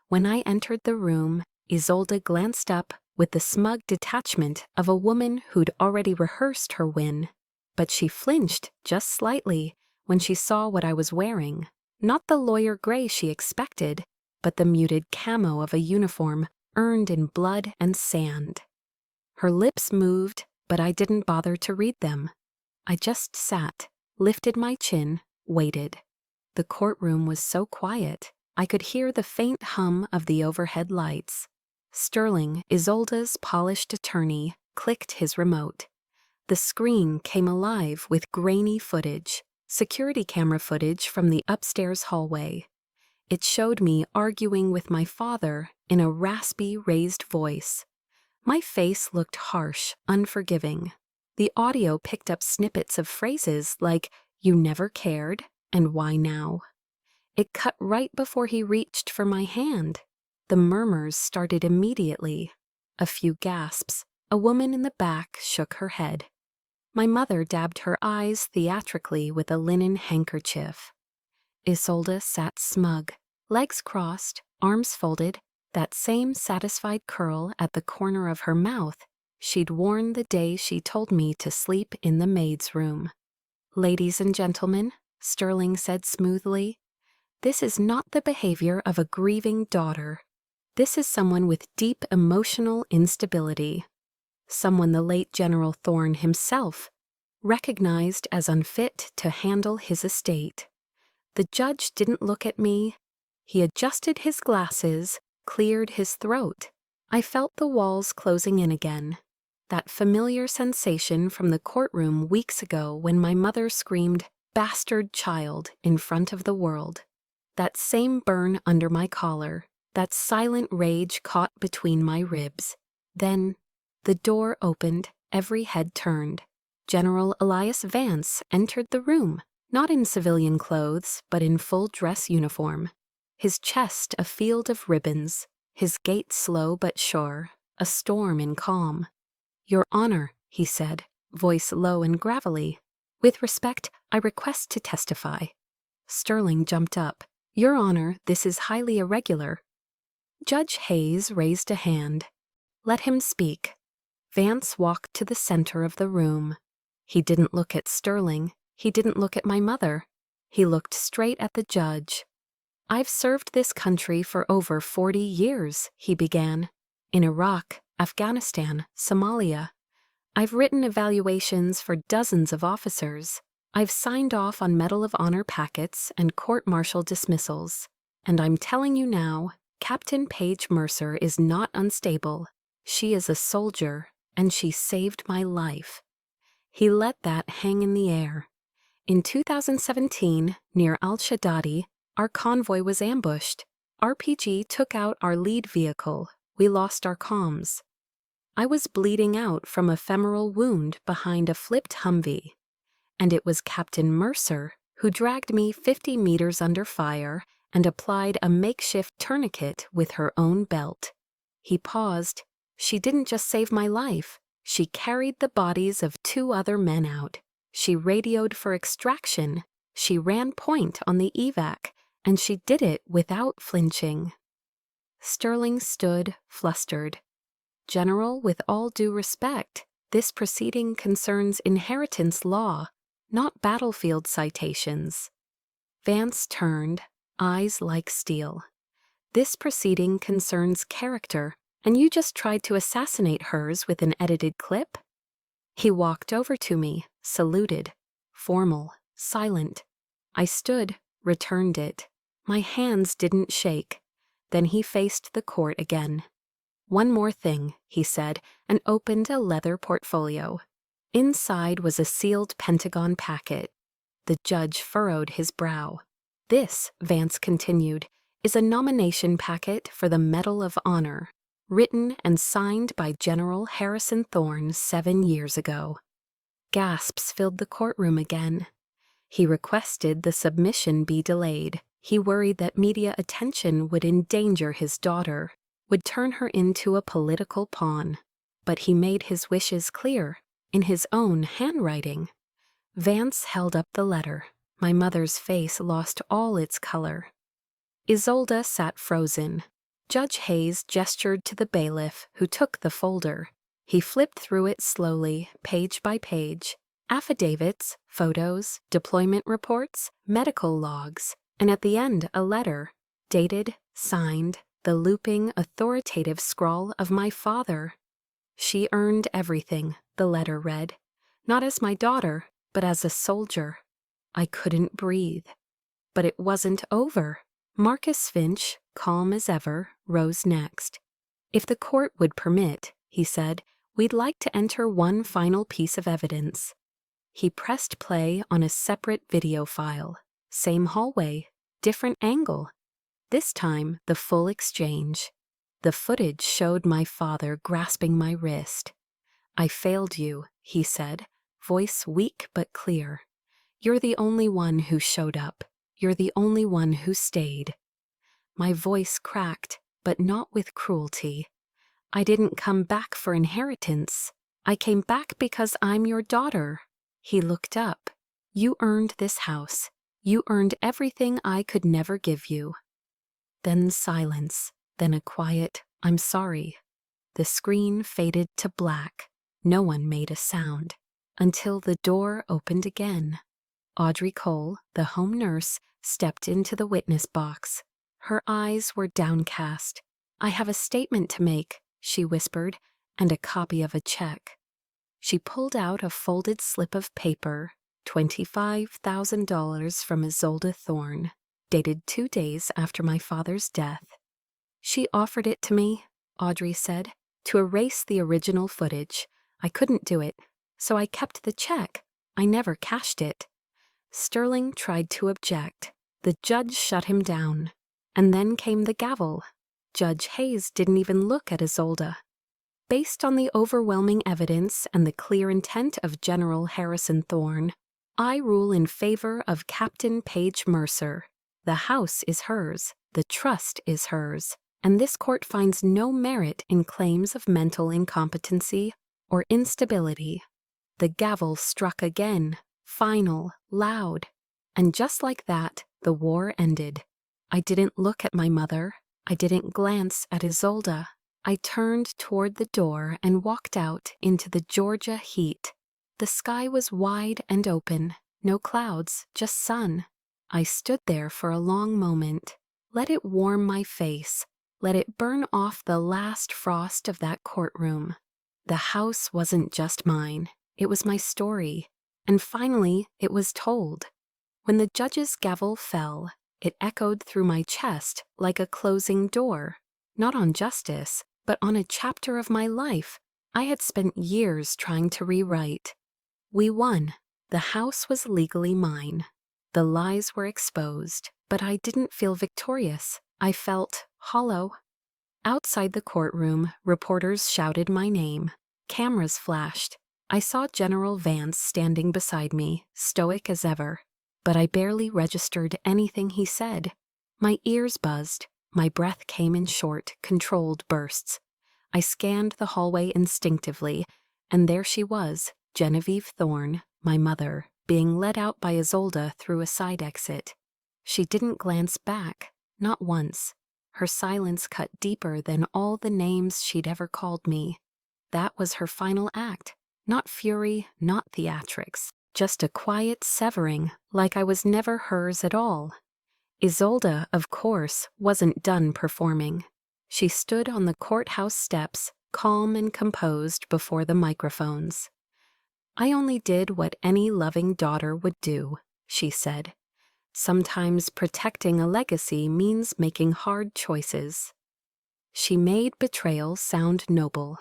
When I entered the room, Isolde glanced up with the smug detachment of a woman who'd already rehearsed her win. But she flinched just slightly when she saw what I was wearing. Not the lawyer gray she expected, but the muted camo of a uniform earned in blood and sand. Her lips moved, but I didn't bother to read them. I just sat, lifted my chin, waited. The courtroom was so quiet, I could hear the faint hum of the overhead lights. Sterling, Isolde's polished attorney, clicked his remote. The screen came alive with grainy footage, security camera footage from the upstairs hallway. It showed me arguing with my father in a raspy, raised voice. My face looked harsh, unforgiving. The audio picked up snippets of phrases like, "You never cared," and "Why now?" It cut right before he reached for my hand. The murmurs started immediately. A few gasps. A woman in the back shook her head. My mother dabbed her eyes theatrically with a linen handkerchief. Isolde sat smug, legs crossed, arms folded, that same satisfied curl at the corner of her mouth she'd worn the day she told me to sleep in the maid's room. "Ladies and gentlemen," Sterling said smoothly, "this is not the behavior of a grieving daughter. This is someone with deep emotional instability. Someone the late General Thorne himself recognized as unfit to handle his estate." The judge didn't look at me. He adjusted his glasses, cleared his throat. I felt the walls closing in again. That familiar sensation from the courtroom weeks ago when my mother screamed, "Bastard child," in front of the world. That same burn under my collar, that silent rage caught between my ribs. Then the door opened, every head turned. General Elias Vance entered the room, not in civilian clothes, but in full dress uniform. His chest a field of ribbons, his gait slow but sure, a storm in calm. "Your Honor," he said, voice low and gravelly. "With respect, I request to testify." Sterling jumped up. "Your Honor, this is highly irregular." Judge Hayes raised a hand. Let him speak." Vance walked to the center of the room. He didn't look at Sterling. He didn't look at my mother. He looked straight at the judge. "I've served this country for over 40 years," he began. "In Iraq, Afghanistan, Somalia. I've written evaluations for dozens of officers. I've signed off on Medal of Honor packets and court-martial dismissals. And I'm telling you now, Captain Paige Mercer is not unstable. She is a soldier, and she saved my life." He let that hang in the air. "In 2017, near Al-Shaddadi, our convoy was ambushed. RPG took out our lead vehicle. We lost our comms. I was bleeding out from a femoral wound behind a flipped Humvee. And it was Captain Mercer who dragged me 50 meters under fire and applied a makeshift tourniquet with her own belt." He paused. "She didn't just save my life. She carried the bodies of 2 other men out. She radioed for extraction. She ran point on the evac, and she did it without flinching." Sterling stood, flustered. "General, with all due respect, this proceeding concerns inheritance law, not battlefield citations." Vance turned, eyes like steel. "This proceeding concerns character, and you just tried to assassinate hers with an edited clip?" He walked over to me, saluted, formal, silent. I stood, returned it. My hands didn't shake. Then he faced the court again. "One more thing," he said, and opened a leather portfolio. Inside was a sealed Pentagon packet. The judge furrowed his brow. "This," Vance continued, "is a nomination packet for the Medal of Honor, written and signed by General Harrison Thorne 7 years ago." Gasps filled the courtroom again. He requested the submission be delayed. He worried that media attention would endanger his daughter, would turn her into a political pawn. But he made his wishes clear, in his own handwriting. Vance held up the letter. My mother's face lost all its color. Isolde sat frozen. Judge Hayes gestured to the bailiff, who took the folder. He flipped through it slowly, page by page. Affidavits, photos, deployment reports, medical logs, and at the end a letter, dated, signed, the looping, authoritative scrawl of my father. "She earned everything," the letter read. "Not as my daughter, but as a soldier." I couldn't breathe. But it wasn't over. Marcus Finch, calm as ever, rose next. "If the court would permit," he said, "we'd like to enter one final piece of evidence." He pressed play on a separate video file. Same hallway, different angle. This time, the full exchange. The footage showed my father grasping my wrist. "I failed you," he said, voice weak but clear. "You're the only one who showed up. You're the only one who stayed." My voice cracked, but not with cruelty. "I didn't come back for inheritance. I came back because I'm your daughter." He looked up. "You earned this house. You earned everything I could never give you." Then silence, then a quiet, "I'm sorry." The screen faded to black. No one made a sound. Until the door opened again. Audrey Cole, the home nurse, stepped into the witness box. Her eyes were downcast. "I have a statement to make," she whispered, "and a copy of a check." She pulled out a folded slip of paper, $25,000 from Isolde Thorne, dated 2 days after my father's death. "She offered it to me," Audrey said, "to erase the original footage. I couldn't do it, so I kept the check. I never cashed it." Sterling tried to object. The judge shut him down. And then came the gavel. Judge Hayes didn't even look at Isolde. "Based on the overwhelming evidence and the clear intent of General Harrison Thorne, I rule in favor of Captain Paige Mercer. The house is hers, the trust is hers, and this court finds no merit in claims of mental incompetency or instability." The gavel struck again, final, loud, and just like that, the war ended. I didn't look at my mother. I didn't glance at Isolde. I turned toward the door and walked out into the Georgia heat. The sky was wide and open, no clouds, just sun. I stood there for a long moment. Let it warm my face. Let it burn off the last frost of that courtroom. The house wasn't just mine. It was my story. And finally, it was told. When the judge's gavel fell, it echoed through my chest like a closing door. Not on justice, but on a chapter of my life I had spent years trying to rewrite. We won. The house was legally mine. The lies were exposed, but I didn't feel victorious. I felt hollow. Outside the courtroom, reporters shouted my name. Cameras flashed. I saw General Vance standing beside me, stoic as ever. But I barely registered anything he said. My ears buzzed. My breath came in short, controlled bursts. I scanned the hallway instinctively, and there she was, Genevieve Thorne, my mother, being led out by Isolde through a side exit. She didn't glance back, not once. Her silence cut deeper than all the names she'd ever called me. That was her final act. Not fury, not theatrics. Just a quiet severing, like I was never hers at all. Isolde, of course, wasn't done performing. She stood on the courthouse steps, calm and composed before the microphones. "I only did what any loving daughter would do," she said. "Sometimes protecting a legacy means making hard choices." She made betrayal sound noble.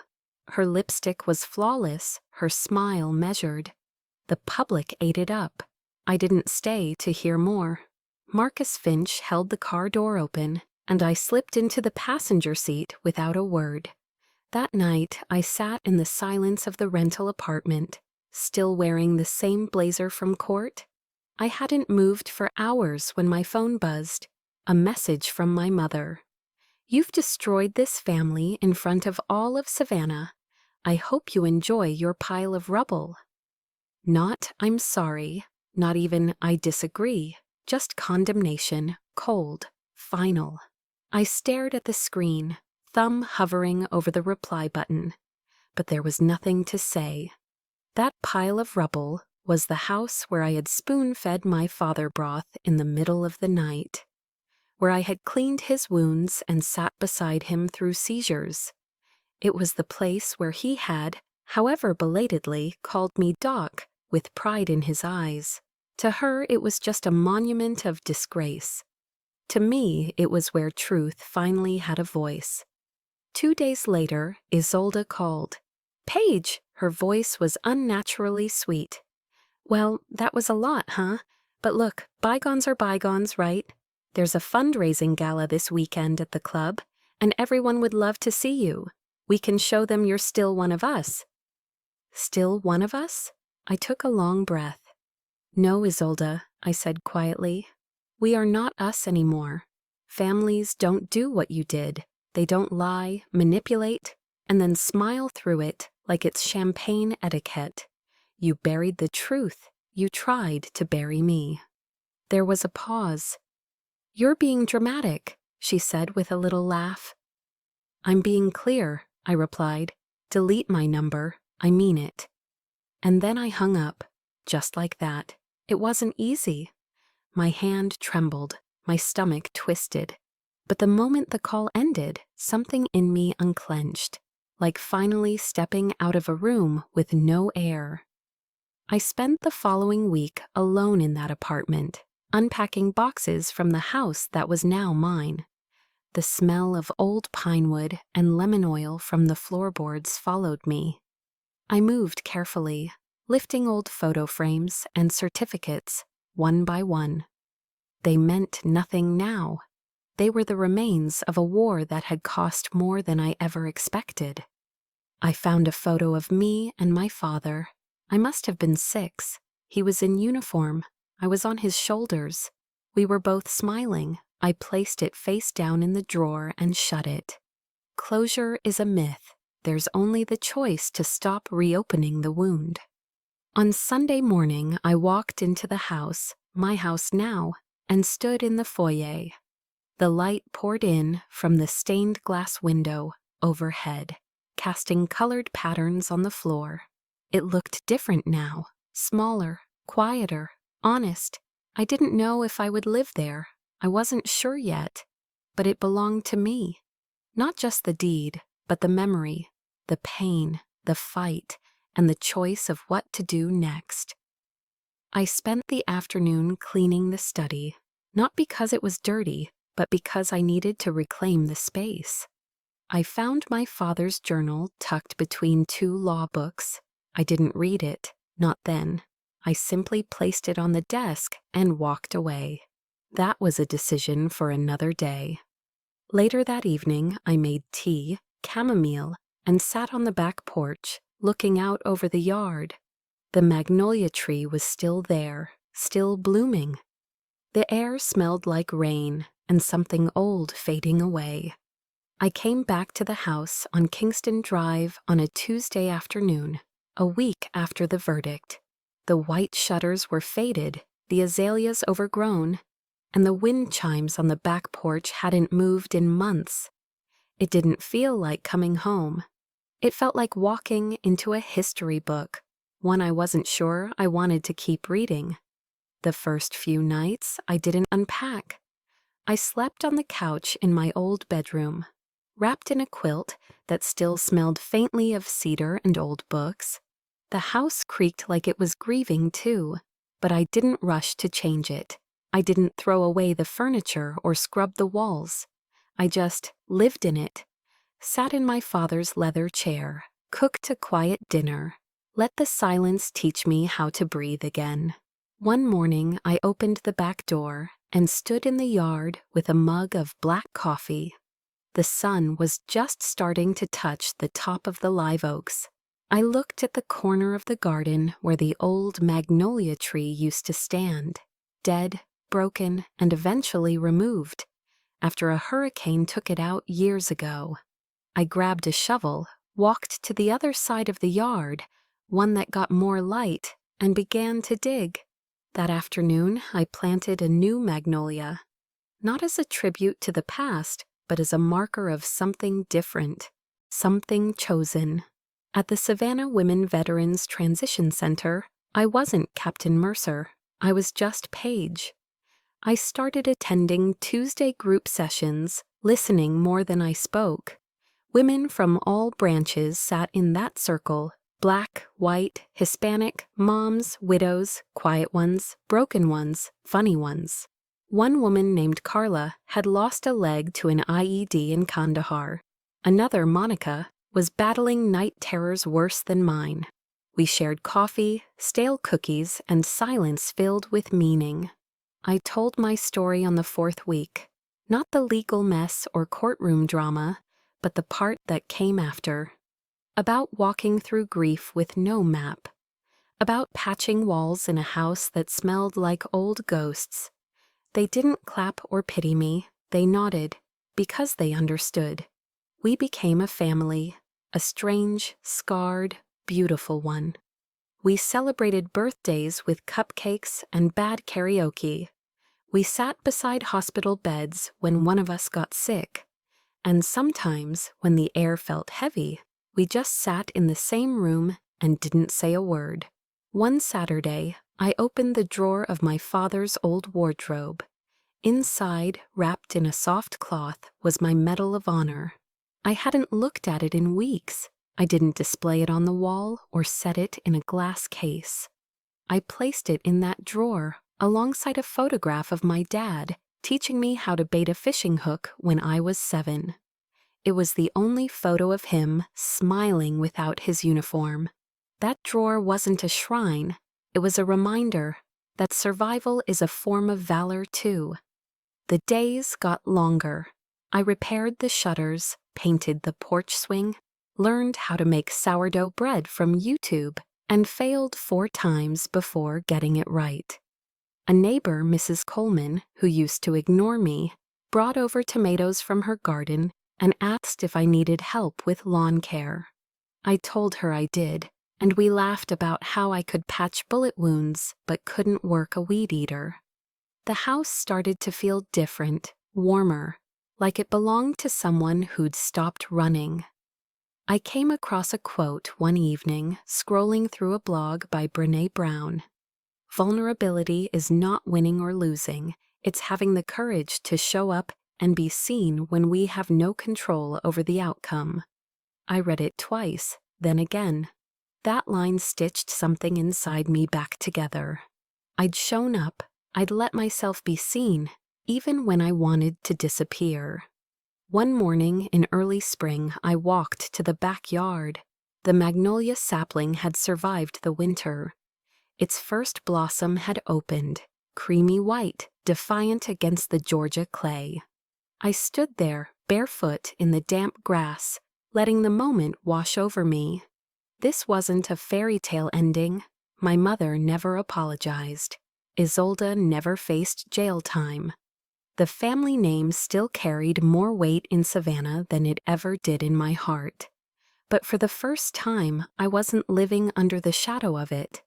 Her lipstick was flawless, her smile measured. The public ate it up. I didn't stay to hear more. Marcus Finch held the car door open, and I slipped into the passenger seat without a word. That night, I sat in the silence of the rental apartment, still wearing the same blazer from court. I hadn't moved for hours when my phone buzzed. A message from my mother. "You've destroyed this family in front of all of Savannah. I hope you enjoy your pile of rubble." Not "I'm sorry," not even "I disagree," just condemnation, cold, final. I stared at the screen, thumb hovering over the reply button. But there was nothing to say. That pile of rubble was the house where I had spoon-fed my father broth in the middle of the night, where I had cleaned his wounds and sat beside him through seizures. It was the place where he had, however belatedly, called me Doc, with pride in his eyes. To her, it was just a monument of disgrace. To me, it was where truth finally had a voice. 2 days later, Isolde called. "Paige!" Her voice was unnaturally sweet. "Well, that was a lot, huh? But look, bygones are bygones, right? There's a fundraising gala this weekend at the club, and everyone would love to see you. We can show them you're still one of us." Still one of us? I took a long breath. "No, Isolde," I said quietly. "We are not us anymore. Families don't do what you did. They don't lie, manipulate, and then smile through it like it's champagne etiquette. You buried the truth. You tried to bury me." There was a pause. "You're being dramatic," she said with a little laugh. "I'm being clear," I replied. "Delete my number. I mean it." And then I hung up, just like that. It wasn't easy. My hand trembled, my stomach twisted. But the moment the call ended, something in me unclenched, like finally stepping out of a room with no air. I spent the following week alone in that apartment, unpacking boxes from the house that was now mine. The smell of old pine wood and lemon oil from the floorboards followed me. I moved carefully, lifting old photo frames and certificates, one by one. They meant nothing now. They were the remains of a war that had cost more than I ever expected. I found a photo of me and my father. I must have been 6. He was in uniform. I was on his shoulders. We were both smiling. I placed it face down in the drawer and shut it. Closure is a myth. There's only the choice to stop reopening the wound. On Sunday morning, I walked into the house, my house now, and stood in the foyer. The light poured in from the stained glass window, overhead, casting colored patterns on the floor. It looked different now, smaller, quieter, honest. I didn't know if I would live there. I wasn't sure yet, but it belonged to me. Not just the deed, but the memory, the pain, the fight, and the choice of what to do next. I spent the afternoon cleaning the study, not because it was dirty, but because I needed to reclaim the space. I found my father's journal tucked between two law books. I didn't read it, not then. I simply placed it on the desk and walked away. That was a decision for another day. Later that evening, I made tea, chamomile, and sat on the back porch, looking out over the yard. The magnolia tree was still there, still blooming. The air smelled like rain and something old fading away. I came back to the house on Kingston Drive on a Tuesday afternoon, a week after the verdict. The white shutters were faded, the azaleas overgrown, and the wind chimes on the back porch hadn't moved in months. It didn't feel like coming home. It felt like walking into a history book, one I wasn't sure I wanted to keep reading. The first few nights, I didn't unpack. I slept on the couch in my old bedroom, wrapped in a quilt that still smelled faintly of cedar and old books. The house creaked like it was grieving too, but I didn't rush to change it. I didn't throw away the furniture or scrub the walls. I just lived in it, sat in my father's leather chair, cooked a quiet dinner, let the silence teach me how to breathe again. One morning I opened the back door and stood in the yard with a mug of black coffee. The sun was just starting to touch the top of the live oaks. I looked at the corner of the garden where the old magnolia tree used to stand, dead, broken, and eventually removed, after a hurricane took it out years ago. I grabbed a shovel, walked to the other side of the yard, one that got more light, and began to dig. That afternoon, I planted a new magnolia, not as a tribute to the past, but as a marker of something different, something chosen. At the Savannah Women Veterans Transition Center, I wasn't Captain Mercer. I was just Paige. I started attending Tuesday group sessions, listening more than I spoke. Women from all branches sat in that circle: Black, white, Hispanic, moms, widows, quiet ones, broken ones, funny ones. One woman named Carla had lost a leg to an IED in Kandahar. Another, Monica, was battling night terrors worse than mine. We shared coffee, stale cookies, and silence filled with meaning. I told my story on the fourth week, not the legal mess or courtroom drama, but the part that came after. About walking through grief with no map. About patching walls in a house that smelled like old ghosts. They didn't clap or pity me, they nodded, because they understood. We became a family, a strange, scarred, beautiful one. We celebrated birthdays with cupcakes and bad karaoke. We sat beside hospital beds when one of us got sick. And sometimes, when the air felt heavy, we just sat in the same room and didn't say a word. One Saturday, I opened the drawer of my father's old wardrobe. Inside, wrapped in a soft cloth, was my Medal of Honor. I hadn't looked at it in weeks. I didn't display it on the wall or set it in a glass case. I placed it in that drawer alongside a photograph of my dad teaching me how to bait a fishing hook when I was 7. It was the only photo of him smiling without his uniform. That drawer wasn't a shrine. It was a reminder that survival is a form of valor too. The days got longer. I repaired the shutters, painted the porch swing, learned how to make sourdough bread from YouTube, and failed 4 times before getting it right. A neighbor, Mrs. Coleman, who used to ignore me, brought over tomatoes from her garden and asked if I needed help with lawn care. I told her I did, and we laughed about how I could patch bullet wounds but couldn't work a weed eater. The house started to feel different, warmer, like it belonged to someone who'd stopped running. I came across a quote one evening scrolling through a blog by Brené Brown. Vulnerability is not winning or losing, it's having the courage to show up and be seen when we have no control over the outcome. I read it twice, then again. That line stitched something inside me back together. I'd shown up, I'd let myself be seen, even when I wanted to disappear. One morning in early spring, I walked to the backyard. The magnolia sapling had survived the winter. Its first blossom had opened, creamy white, defiant against the Georgia clay. I stood there, barefoot in the damp grass, letting the moment wash over me. This wasn't a fairy tale ending. My mother never apologized. Isolde never faced jail time. The family name still carried more weight in Savannah than it ever did in my heart. But for the first time, I wasn't living under the shadow of it.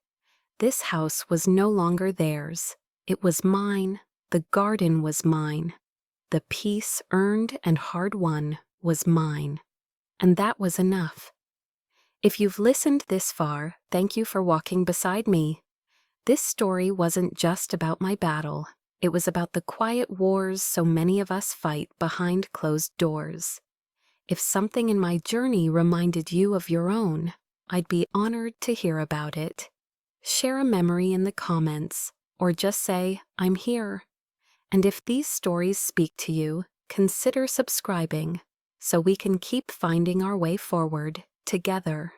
This house was no longer theirs. It was mine. The garden was mine. The peace earned and hard won was mine. And that was enough. If you've listened this far, thank you for walking beside me. This story wasn't just about my battle. It was about the quiet wars so many of us fight behind closed doors. If something in my journey reminded you of your own, I'd be honored to hear about it. Share a memory in the comments, or just say, I'm here. And if these stories speak to you, consider subscribing so we can keep finding our way forward together.